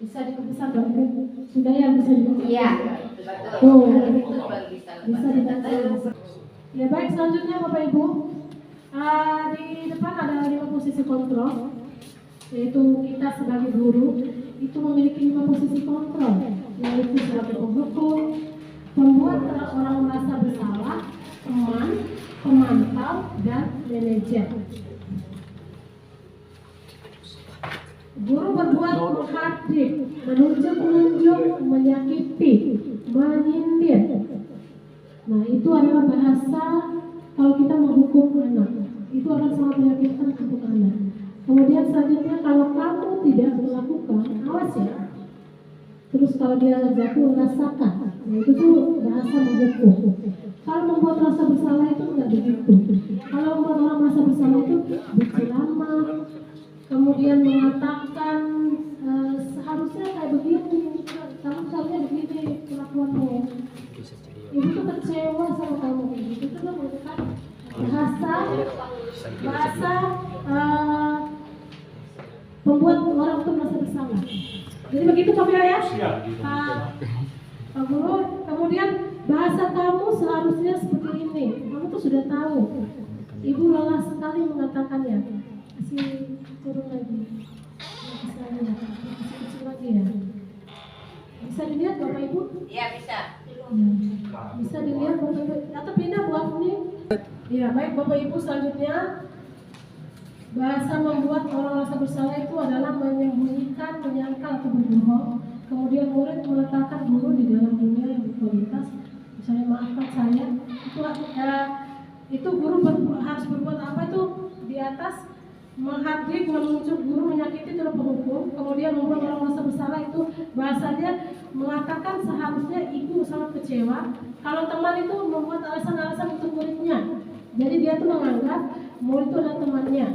Bisa diperbesar Bapak Ibu. Sudah ya, bisa dibaca. Iya, Oh, betul. bisa dibaca. Ya baik, selanjutnya Bapak Ibu, di depan ada 5 posisi kontrol, yaitu kita sebagai guru itu memiliki 5 posisi kontrol, yaitu sebagai penghukum, pembuat orang merasa bersalah, teman, pemantau, dan manajer. Guru berbuat menghadik, menunjuk, menyakiti, menyindir. Nah, itu adalah bahasa kalau kita menghukum anak. Itu akan sangat menyakitkan untuk anak. Kemudian selanjutnya, kalau kamu tidak melakukan, awas ya. Terus kalau dia jatuh, rasakan. Nah, itu tuh bahasa menghukum. Kalau membuat rasa bersalah itu enggak begitu. Kalau membuat orang merasa bersalah itu berceramah, kemudian mengatakan seharusnya kayak begini, kamu seharusnya begini kelakuanmu. Ibu tuh kecewa sama kamu, itu tuh merupakan bahasa membuat orang itu merasa bersalah. Jadi begitu Pak ya? Pak Guru. Kemudian bahasa kamu seharusnya seperti ini. Kamu tuh sudah tahu. Ibu lelah sekali mengatakannya. Kasih turun lagi. Kasih kecil lagi ya. Bisa dilihat Bapak Ibu? Iya, bisa. Bisa dilihat Bapak Ibu. Atau pindah Bu Afni. Ya baik Bapak Ibu, selanjutnya bahasa membuat orang merasa bersalah itu adalah menyembunyikan, menyangkal atau berbohong. Kemudian murid meletakkan guru di dalam dunia yang berkualitas. Misalnya maafkan saya, itu guru harus berbuat apa itu di atas? Menghadik, menunjuk, guru menyakiti, itu penghukum. Kemudian membuat orang merasa bersalah itu bahasanya mengatakan seharusnya ibu sangat kecewa. Kalau teman itu membuat alasan-alasan untuk muridnya. Jadi dia tuh menganggap murid itu adalah temannya.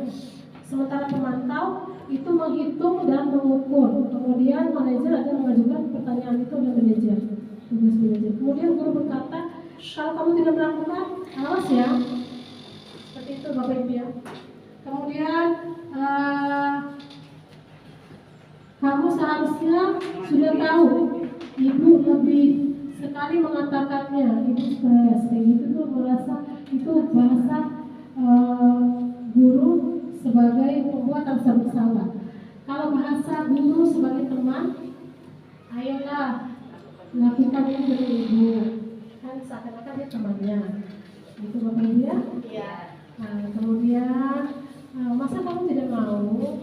Sementara pemantau itu menghitung dan mengukur. Kemudian manajer akan mengajukan pertanyaan, itu adalah manajer, tugas manajer. Kemudian guru berkata, kalau kamu tidak melakukan, awas ya. Seperti itu Bapak Ibu ya. Kemudian kamu seharusnya sudah tahu, ibu lebih sekali mengatakannya, ibu stres kayak gitu tuh merasa itu bahasa guru sebagai pembuat rasa bersalah. Kalau bahasa guru sebagai teman, ayolah lakukan ini dari ibu, kan seakan-akan dia temannya. Itu Bapak Ibu ya. Iya. Nah, kemudian masa kamu tidak mau?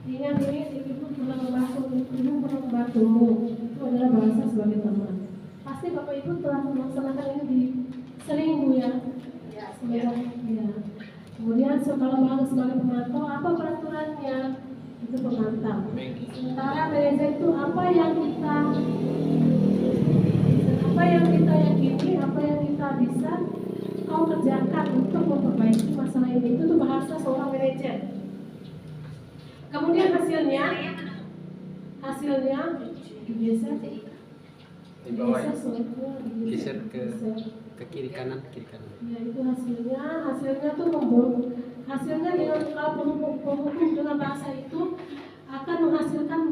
Ingat ini ibu pernah membantumu. Itu adalah bahasa sebagai teman. Pasti Bapak Ibu telah melaksanakan ini di sering Bu ya. Ya. Kemudian kalau mau sebagai pemantau, apa peraturannya? Itu pemantau. Sementara manajer itu apa yang kita yakini, apa yang kita bisa kau kerjakan untuk memperbaiki masalah ini. Itu tuh bahasa seorang manajer. Kemudian hasilnya geser ke kiri kanan. Ya itu hasilnya tuh memburuk. Hasilnya dengan kalau penghukum dengan bahasa itu akan menghasilkan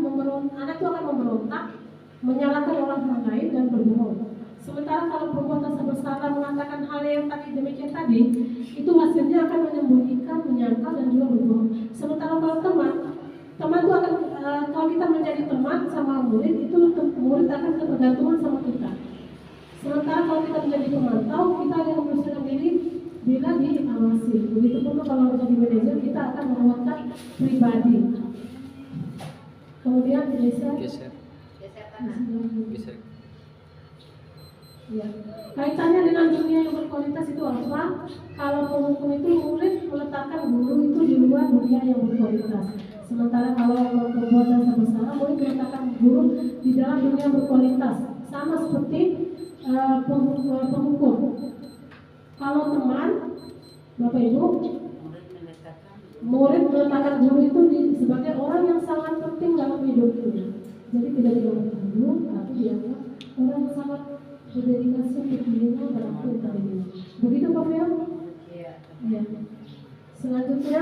anak itu akan memberontak, menyalahkan orang lain dan berbohong. Sementara kalau perbuatan rasa bersalah mengatakan hal yang demikian tadi, itu hasilnya akan menyembunyikan, menyangkal dan juga berbohong. Sementara kalau teman itu akan kalau kita menjadi teman sama murid, itu murid akan ketergantungan sama kita. Sementara kalau kita menjadi pemantau, kita yang mempersiapkan diri bila diawasi. Begitupun kalau menjadi manajer, kita akan menguatkan pribadi. Kemudian geser. Geser. Geser. Ya. Kaitannya dengan dunia yang berkualitas itu apa? Kalau penghukum itu murid meletakkan guru itu di luar dunia yang berkualitas. Sementara kalau memperbuat dosa besar, murid meletakkan guru di dalam dunia yang berkualitas. Sama seperti penghukum. Kalau teman, Bapak Ibu, murid meletakkan guru itu sebagai orang yang sangat penting dalam hidupnya. Jadi tidak dianggap guru, tapi dianggap orang yang sangat berdedikasi untuk dirinya dalam dirinya. Begitu Pak Fiam? Iya. Ya. Selanjutnya,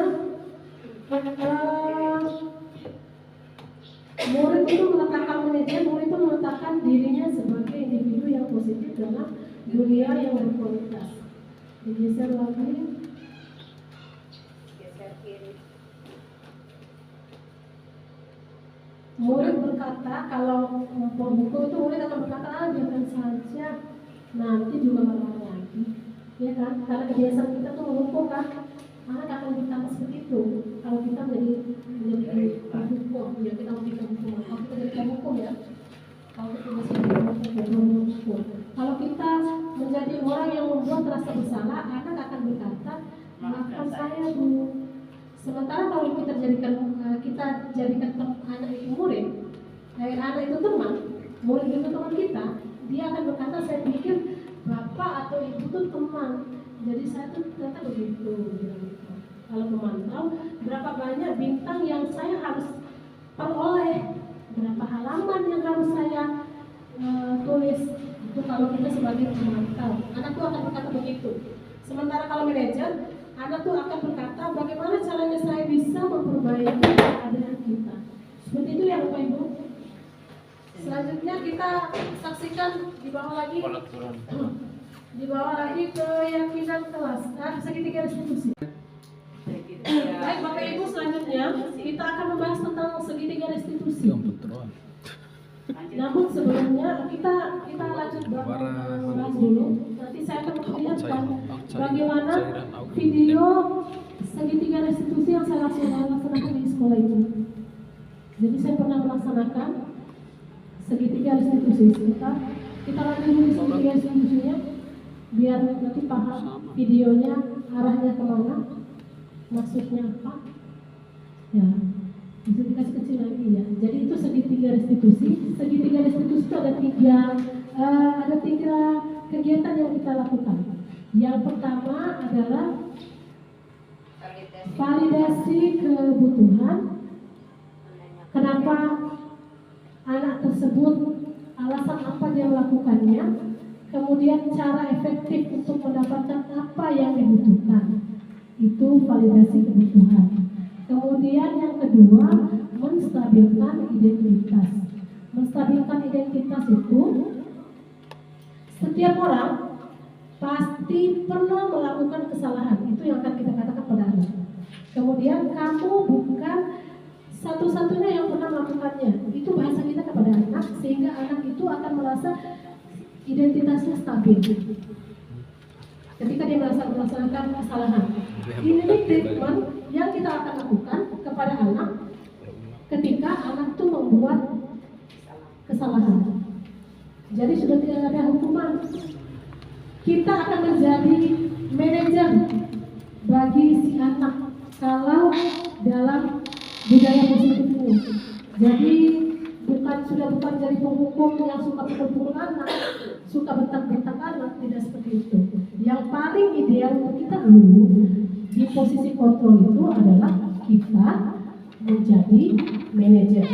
murid itu meletakkan manajer, murid itu meletakkan dirinya sebagai individu yang positif dalam dunia yang berkualitas. Digeser lagi. Geser kiri. Murid berkata, kalau buku itu murid akan berkata, biarkan saja, nanti juga marah lagi, ya kan? Karena kebiasaan kita tuh menghukum kan, anak akan berkata seperti itu. Kalau kita menjadi hukum, ya kita memberikan hukuman. Kalau kita jadi hukum ya, kalau kita masih hukum. Kalau kita menjadi orang yang membuat rasa bersalah, anak akan berkata, maafkan saya Bu. Sementara kalau kita jadikan anak itu murid, anak itu teman, murid itu teman kita, dia akan berkata, saya pikir bapak atau ibu itu teman, jadi saya tuh ternyata begitu. Kalau memantau, berapa banyak bintang yang saya harus peroleh, berapa halaman yang harus saya tulis. Itu kalau kita sebagai pemantau, anak itu akan berkata begitu. Sementara kalau manajer, anak tuh akan berkata, bagaimana caranya saya bisa memperbaiki keadaan kita. Seperti itu ya Bapak Ibu. Selanjutnya kita saksikan di bawah lagi. Di bawah lagi keyakinan kelas. Segitiga restitusi. Baik Bapak Ibu, selanjutnya kita akan membahas tentang segitiga restitusi. Namun sebelumnya kita lanjut bahas dulu. Nanti saya akan memperlihatkan bagaimana video segitiga restitusi yang saya laksanakan di sekolah ini. Jadi saya pernah melaksanakan segitiga restitusi. Kita lanjut dulu segitiga restitusinya, biar nanti paham videonya arahnya kemana, maksudnya apa. Ya. Bisa dikasih kecil lagi ya. Jadi itu segitiga restitusi. Segitiga restitusi itu ada tiga kegiatan yang kita lakukan. Yang pertama adalah validasi kebutuhan. Kenapa anak tersebut, alasan apa dia melakukannya. Kemudian cara efektif untuk mendapatkan apa yang dibutuhkan. Itu validasi kebutuhan. Kemudian yang kedua, menstabilkan identitas. Menstabilkan identitas itu, setiap orang pasti pernah melakukan kesalahan. Itu yang akan kita katakan pada anak. Kemudian kamu bukan satu-satunya yang pernah melakukannya. Itu bahasa kita kepada anak, sehingga anak itu akan merasa identitasnya stabil. Ketika dia melaksanakan kesalahan. Ini treatment yang kita akan lakukan kepada anak ketika anak itu membuat kesalahan. Jadi sudah tidak ada hukuman. Kita akan menjadi manajer bagi si anak kalau dalam budaya positif ini. Jadi bukan jadi penghukum yang suka pukul anak, suka bentak-bentak anak, tidak seperti itu. Yang paling ideal untuk kita dulu di posisi kontrol itu adalah kita menjadi manajer.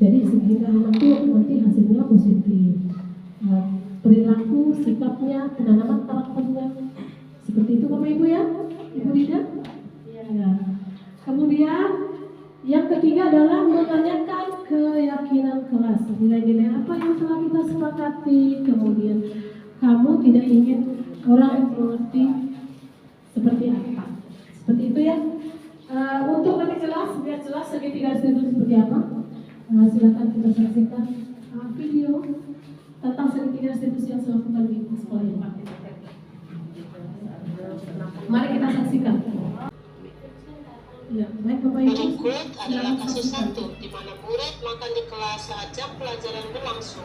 Jadi sehingga anak itu nanti hasilnya positif, perilaku, sikapnya, penanaman karakternya, seperti itu Bapak Ibu ya, Ibu Rida. Ya. Kemudian yang ketiga adalah menanyakan keyakinan kelas, nilai-nilai apa yang telah kita sepakati. Kemudian kamu tidak ingin orang mengerti seperti apa, seperti itu ya. Untuk lebih jelas, biar jelas segitiga restitusi seperti apa, silakan kita saksikan video tentang segitiga restitusi yang saya lakukan di sekolah ini. Mari kita saksikan. Ya, baik Bapak Ibu. Berikut adalah kasus 1, di mana murid makan di kelas saat jam pelajaran berlangsung.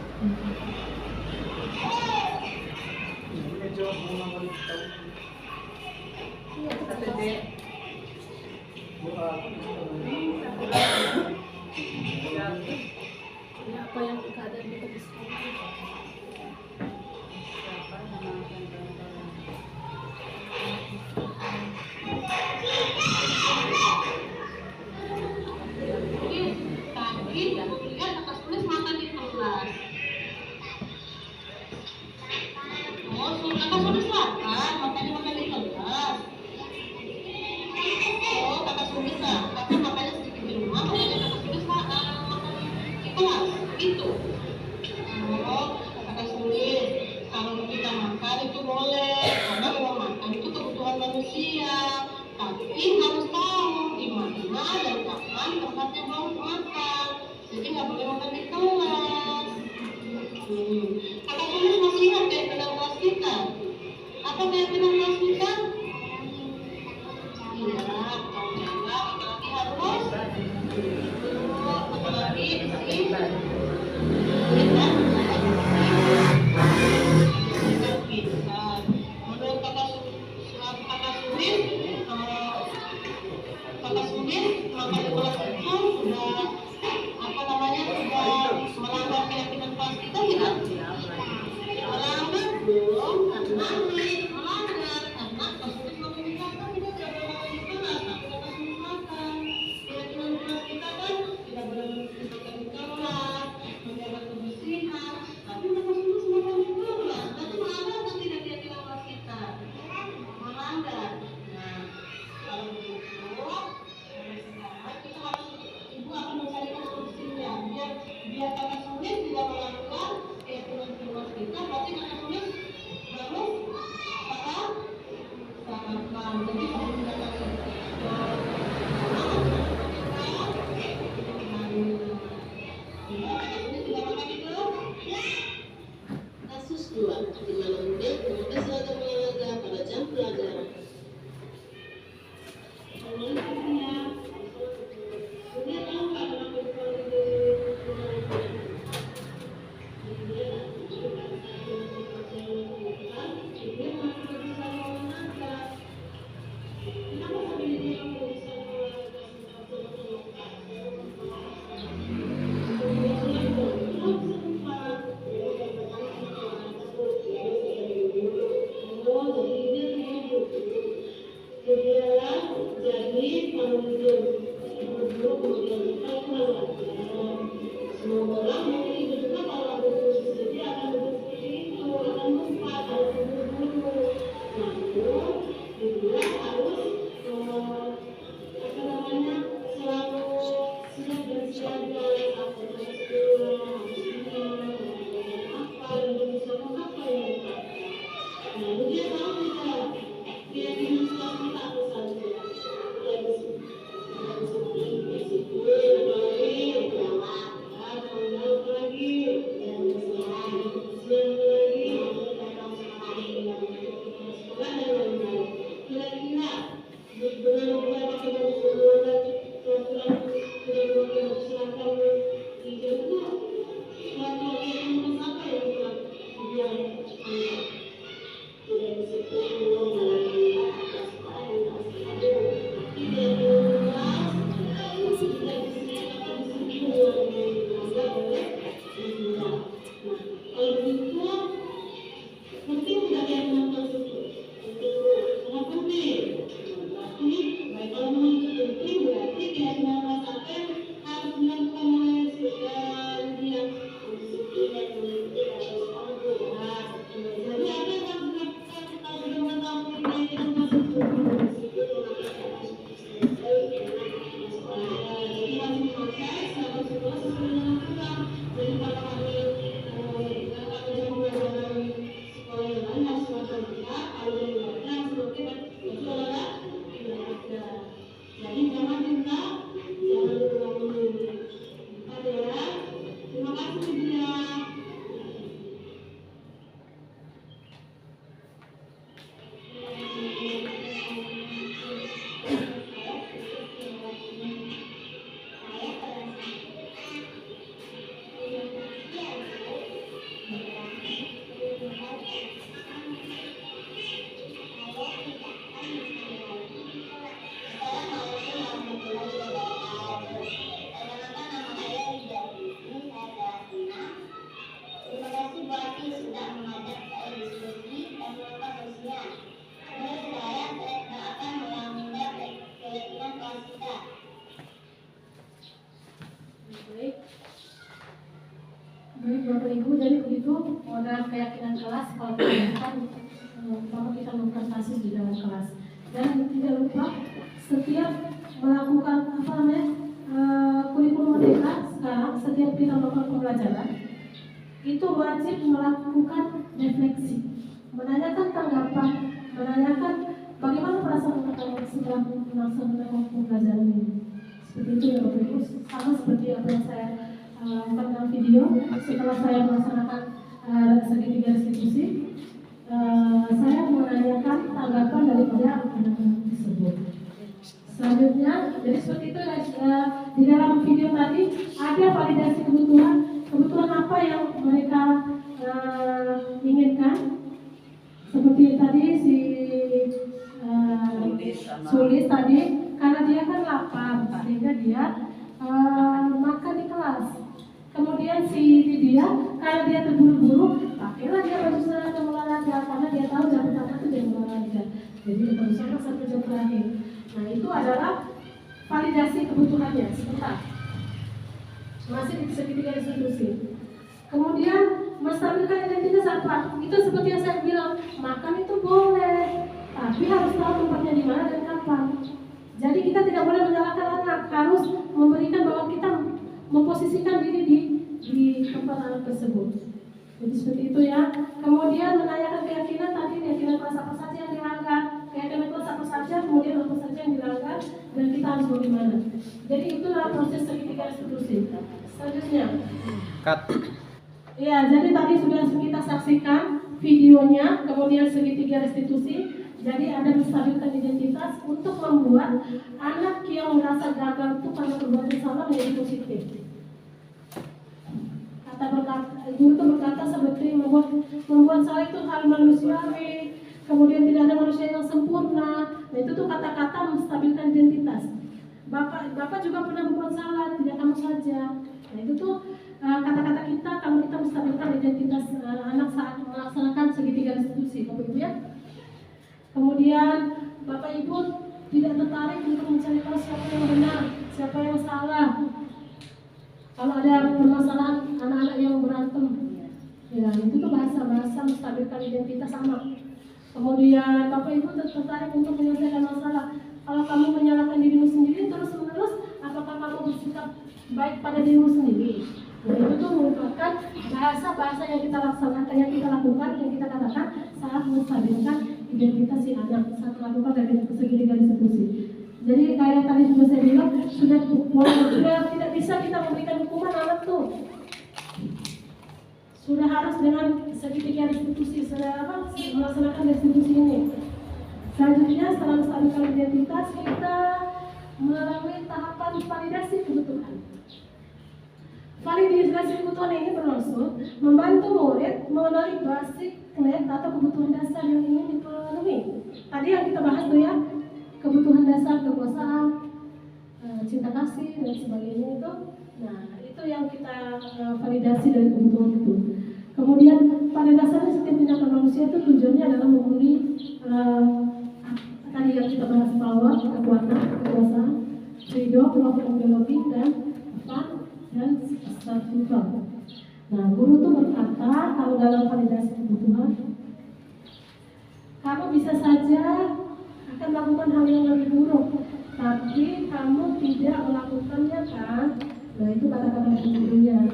Apa yang keadaan kita di sekolah? Tadi lihat atas tulis makan di kelas. Oh, kakak sudah makan, makanya makan di kelas. Oh, kakak sudah kakak makannya sedikit di rumah, makanya kakak sudah makan di kelas. Gitu. Oh, kakak sulit. Kalau kita makan itu boleh, karena memang makan itu kebutuhan manusia. Tapi harus tahu di mana dan kapan tempatnya mau makan. Jadi nggak boleh makan di kelas. Kakak sulit masih ingat keyakinan kelas kita? Apa keyakinan kelas kita? Iya, kalau jawab, apalagi harus. Apalagi sih. Menurut kakak Sumin, kakak Sumin makan di kelas itu sudah apa namanya sudah melanggar keyakinan kelas kita tidak? Melanggar belum, karena melanggar karena kakak Sumin memintakan kita tidak boleh makan di kelas, tapi kakak Sumin makan. Keyakinan kelas kita kan tidak boleh makan di kelas, menjaga kebersihan, tapi kakak Sumin makan di kelas. Berarti melanggar atau tidak keyakinan kelas kita? Melanggar. Nah, kalau begitu, mulai sekarang kita harus, ibu akan mencarikan solusinya biar kakak Sumin tidak melanggar keyakinan kelas kita. Berarti kakak Sumin harus paham. Jadi kalau tidak kasus 2, di mana murid memakai seragam olahraga pada jam pelajaran. Jadi kalau kami sekolah yang lain harus makan sudah mengajak saya diskusi dan melakukan ujian. Menurut saya tidak akan melanggar keyakinan kelas kita. Baik. Baik Bapak Ibu, jadi begitu modal keyakinan kelas kalau kita memprestasi di dalam kelas. Dan tidak lupa setiap melakukan kurikulum merdeka sekarang, setiap kita melakukan pembelajaran itu wajib melakukan refleksi, menanyakan tanggapan, menanyakan bagaimana perasaan kita setelah melaksanakan pembelajaran ini. Seperti itu ya Bapak Ibu, sama seperti apa yang saya lakukan dalam video setelah saya melaksanakan segitiga restitusi. Saya menanyakan tanggapan daripada anak-anak tersebut. Selanjutnya, jadi seperti itu di dalam video tadi ada validasi kebutuhan apa yang mereka inginkan. Seperti tadi si Sulis tadi, karena dia kan lapar sehingga dia makan di kelas. Kemudian si Lydia, karena dia terburu-buru, pakailah dia baju seragam olahraga karena dia tahu jam pertama itu jam olahraga. Jadi berusaha sampai jam terakhir. Nah itu adalah validasi kebutuhannya. Sebentar, masih di segitiga restitusi. Kemudian menstabilkan identitas apa? Itu seperti yang saya bilang, makan itu boleh, tapi harus tahu tempatnya di mana dan kapan. Jadi kita tidak boleh menyalahkan anak, harus memberikan bahwa kita memposisikan diri di tempat anak tersebut. Jadi seperti itu ya. Kemudian menanyakan keyakinan tadi, keyakinan kelas apa saja yang dilanggar, keyakinan kelas apa saja, kemudian apa saja yang dilanggar, dan kita harus bagaimana. Jadi itulah proses segitiga restitusi. Selanjutnya. Cut. Ya, jadi tadi sudah kita saksikan videonya, kemudian segitiga restitusi. Jadi ada menstabilkan identitas untuk membuat anak yang merasa gagal itu karena perbuatan salah menjadi positif. Guru itu berkata seperti membuat salah itu hal manusiawi, kemudian tidak ada manusia yang sempurna. Nah itu tuh kata-kata menstabilkan identitas. Bapak juga pernah membuat salah, tidak kamu saja. Nah itu tuh kata-kata kita kalau kita menstabilkan identitas anak saat melaksanakan segitiga restitusi, Bapak Ibu ya. Kemudian Bapak Ibu tidak tertarik untuk mencari tahu siapa yang benar, siapa yang salah. Kalau ada permasalahan anak-anak yang berantem, ya itu tuh bahasa-bahasa menstabilkan identitas anak. Kemudian Bapak Ibu tertarik untuk menyelesaikan masalah. Kalau kamu menyalahkan dirimu sendiri terus-menerus, apakah kamu bersikap baik pada dirimu sendiri? Nah, itu tuh merupakan bahasa-bahasa yang kita laksanakan, yang kita lakukan, yang kita katakan saat menstabilkan identitas si anak saat melakukan dari segitiga restitusi. Jadi kayak tadi sudah saya bilang, sudah tidak bisa kita memberikan hukuman anak tuh. Sudah harus dengan segitiga restitusi, melaksanakan restitusi ini. Selanjutnya setelah menstabilkan identitas, kita melalui tahapan validasi kebutuhan. Validasi kebutuhan ini bermaksud membantu murid mengenali basic need atau kebutuhan dasar yang ingin dipenuhi. Tadi yang kita bahas tuh ya, kebutuhan dasar kekuasaan, cinta kasih dan sebagainya itu. Nah itu yang kita validasi dari kebutuhan itu. Kemudian pada dasarnya setiap tindakan manusia itu tujuannya adalah memenuhi tadi yang kita bahas, power, kekuatan, kekuasaan, freedom, love and belonging, dan fun dan self-control. Nah, guru itu berkata kalau dalam validasi kebutuhan, kamu bisa saja akan melakukan hal yang lebih buruk, tapi kamu tidak melakukannya kan? Nah itu kata-kata gurunya,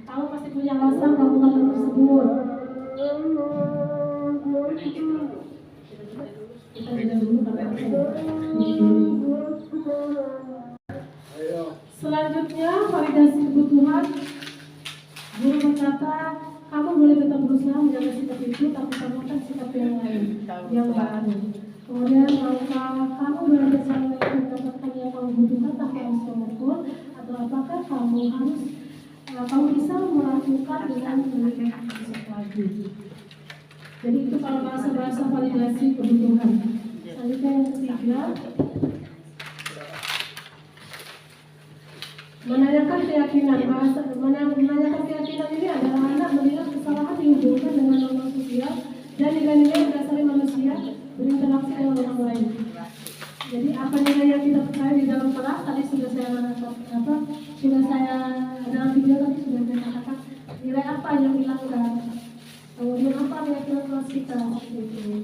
kamu pasti punya alasan melakukan hal tersebut. Kita tidak dulu Selanjutnya validasi kebutuhan. Guru berkata, kamu boleh tetap berusaha menjaga sikap itu, tapi tambahkan sikap yang lain, yang baru. Kemudian kamu belajar cara mendapatkan yang kamu butuhkan tanpa harus mengukur, atau apakah kamu bisa melakukan dengan lebih lagi. Jadi itu kalau bahasa validasi kebutuhan. Selanjutnya yang ketiga, menanyakan keyakinan. Menanyakan keyakinan ini adalah anak melihat kesalahan dihubungkan dengan norma sosial dan nilai-nilai yang berdasarkan manusia berinteraksi dengan orang lain. Jadi apa nilai yang kita percaya di dalam kelas tadi sudah saya dalam video tadi sudah saya katakan nilai apa yang dilanggar, kemudian apa keyakinan kelas kita gitu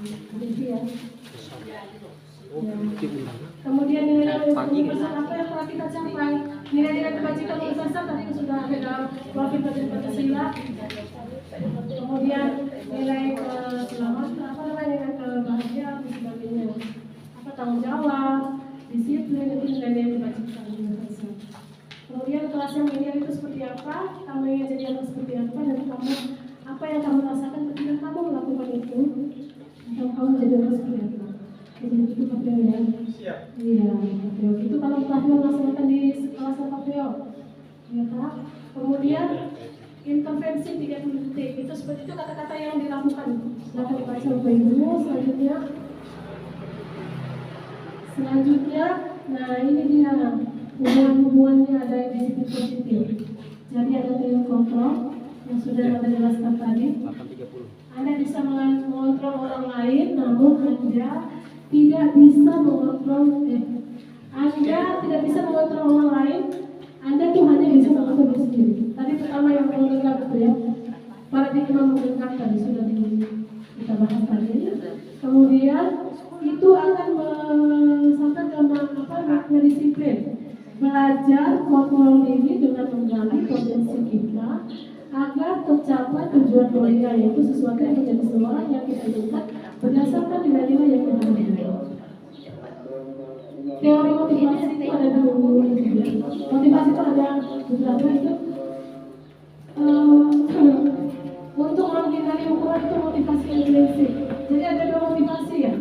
ya. Kemudian nilai universal apa yang telah kita capai, nilai-nilai kebajikan universal tadi sudah ada dalam profil Pancasila. Kemudian nilai keselamatan, nilai kebahagiaan dan sebagainya. Tanggung jawab, disiplin, itu nilai-nilai yang dibacakan universal. Kemudian kelas yang ideal itu seperti apa, kamu ingin jadi anak seperti apa, dan kamu apa yang kamu rasakan ketika kamu melakukan itu, atau kamu menjadi anak seperti apa. Jadi itu KPO ya. Siap. Iya, KPO. Itu kalau KPO laksanakan di kelas KPO. Ya Kak. Kemudian intervensi 30 detik, itu seperti itu kata-kata yang dilakukan. Silahkan dibaca Bapak Ibu. Selanjutnya, nah ini dia hubungan-hubungannya ada yang disiplin positif. Jadi ada teori kontrol yang sudah Anda jelaskan tadi. Anda bisa mengontrol orang lain, namun Anda tidak bisa mengontrol orang lain. Anda tuh hanya bisa mengontrol diri sendiri. Tadi pertama yang mengenggak itu ya, paradigma mengenggak tadi sudah kita bahas tadi. Kemudian itu akan sampai ke makna disiplin, belajar kontrol diri dengan menggali potensi kita agar tercapai tujuan mulia, yaitu sesuatu yang menjadi seorang yang kita inginkan berdasarkan nilai-nilai yang kita miliki. Teori motivasi itu ada dua. Motivasi itu ada beberapa itu. Untuk menghindari hukuman itu motivasi intrinsik. Jadi ada dua motivasi ya.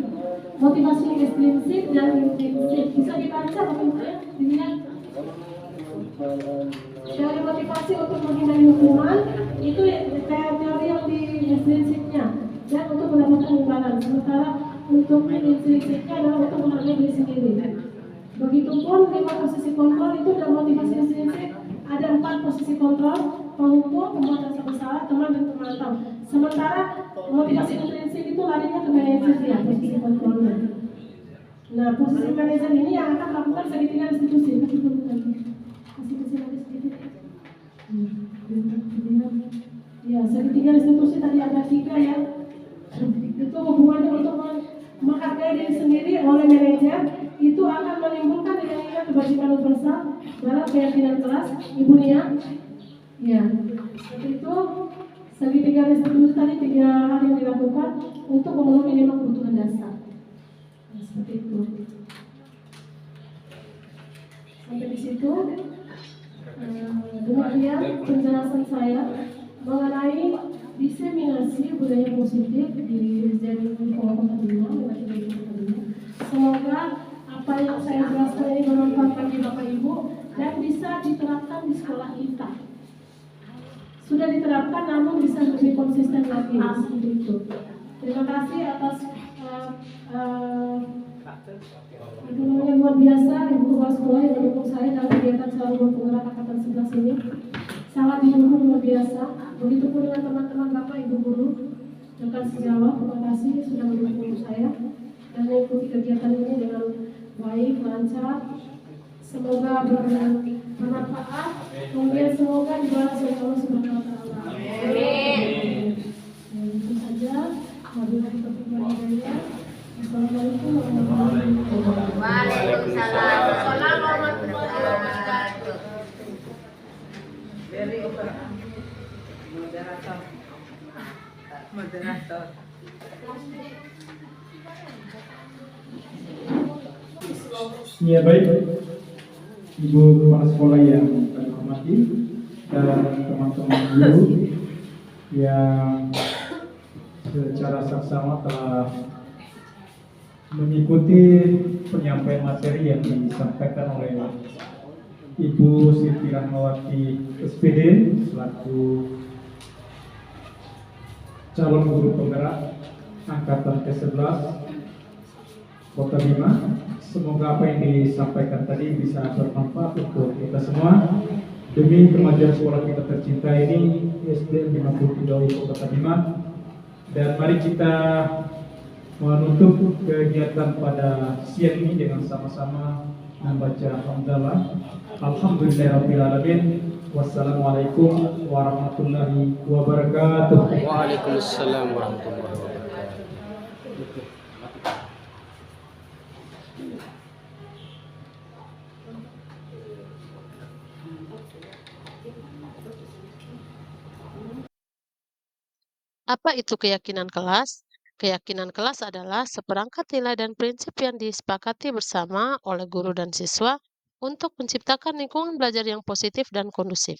Motivasi ekstrinsik dan intrinsik. Bisa dibaca bagaimana? Dilihat. Teori motivasi untuk menghindari hukuman itu teori yang di ekstrinsiknya dan untuk mendapatkan imbalan. Sementara untuk intrinsiknya adalah untuk menghargai diri sendiri. Begitupun 5 posisi kontrol itu dalam motivasi ekstrinsik ada 4 posisi kontrol: penghukum, pembuat rasa bersalah, teman dan pemantau. Sementara motivasi intrinsik itu larinya ke manajer ya, posisi kontrolnya. Nah, posisi manajer ini yang akan melakukan segitiga institusi. Kasih lagi sedikit. Ya, segitiga institusi tadi ada 3 ya. Itu hubungannya untuk menghargai diri sendiri oleh manajer itu akan menimbulkan nilai-nilai kebajikan universal dalam keyakinan kelas. Ibu Nia, ya, seperti itu. Segitiga institusi tadi 3 hal yang dilakukan untuk memenuhi 5 kebutuhan dasar. Nah, seperti itu. Sampai di situ. Demikian penjelasan saya mengenai diseminasi budaya positif di Jaringan Kota Bima. Semoga apa yang saya jelaskan ini bermanfaat bagi Bapak Ibu dan bisa diterapkan di sekolah kita. Sudah diterapkan namun bisa lebih konsisten lagi seperti itu. Terima kasih atas luar biasa Ibu Kepala Sekolah yang mendukung saya dalam kegiatan Calon Penggerak Angkatan 11 ini. Sangat didukung luar biasa. Begitupun dengan teman-teman Bapak Ibu guru rekan sejawat. Terima kasih sudah mendukung saya dan mengikuti kegiatan ini dengan baik, lancar. Semoga bermanfaat. Kemudian semoga dibalas oleh Allah Subhanahu wa Ta'ala. Amin. Itu saja. Wabillahi taufiq wal hidayah. Assalamualaikum warahmatullahi wabarakatuh. Waalaikumsalam warahmatullahi wabarakatuh. Dari moderator. Ya baik, Ibu Kepala Sekolah yang kami hormati dan teman-teman guru yang secara saksama telah mengikuti penyampaian materi yang disampaikan oleh Ibu Siti Rahmawati SPD selaku calon guru penggerak angkatan ke-11 Kota Bima. Semoga apa yang disampaikan tadi bisa bermanfaat untuk kita semua Demi kemajuan sekolah kita tercinta ini, SD 53 Kota Bima. Dan mari kita menutup kegiatan pada siang ini dengan sama-sama membaca hamdalah. Alhamdulillahirrahmanirrahim. Wassalamualaikum warahmatullahi wabarakatuh. Waalaikumsalam warahmatullahi wabarakatuh. Apa itu keyakinan kelas? Keyakinan kelas adalah seperangkat nilai dan prinsip yang disepakati bersama oleh guru dan siswa untuk menciptakan lingkungan belajar yang positif dan kondusif.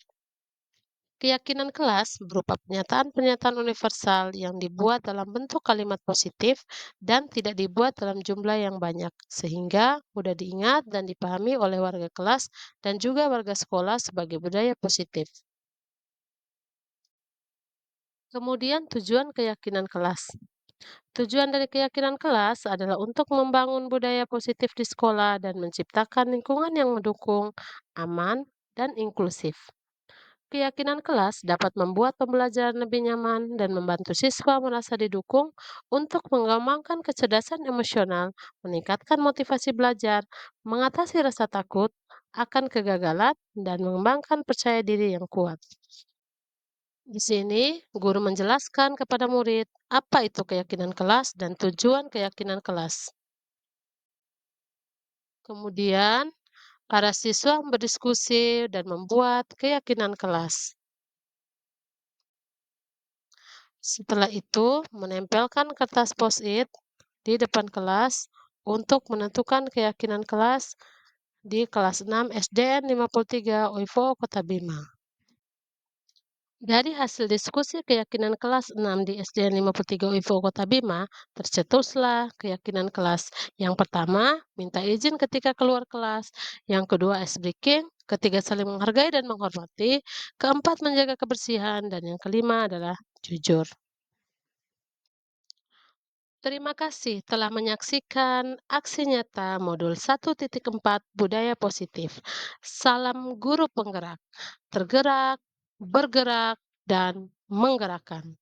Keyakinan kelas berupa pernyataan-pernyataan universal yang dibuat dalam bentuk kalimat positif dan tidak dibuat dalam jumlah yang banyak, sehingga mudah diingat dan dipahami oleh warga kelas dan juga warga sekolah sebagai budaya positif. Kemudian tujuan keyakinan kelas. Tujuan dari keyakinan kelas adalah untuk membangun budaya positif di sekolah dan menciptakan lingkungan yang mendukung, aman, dan inklusif. Keyakinan kelas dapat membuat pembelajaran lebih nyaman dan membantu siswa merasa didukung untuk mengembangkan kecerdasan emosional, meningkatkan motivasi belajar, mengatasi rasa takut akan kegagalan, dan mengembangkan percaya diri yang kuat. Di sini, guru menjelaskan kepada murid apa itu keyakinan kelas dan tujuan keyakinan kelas. Kemudian, para siswa berdiskusi dan membuat keyakinan kelas. Setelah itu, menempelkan kertas post-it di depan kelas untuk menentukan keyakinan kelas di kelas 6 SDN 53 UIFO Kota Bima. Dari hasil diskusi keyakinan kelas 6 di SDN 53 UIFO Kota Bima, tercetuslah keyakinan kelas. Yang pertama, minta izin ketika keluar kelas. Yang kedua, ice breaking. Ketiga, saling menghargai dan menghormati. Keempat, menjaga kebersihan. Dan yang kelima adalah jujur. Terima kasih telah menyaksikan aksi nyata modul 1.4 Budaya Positif. Salam guru penggerak, tergerak, bergerak, dan menggerakkan.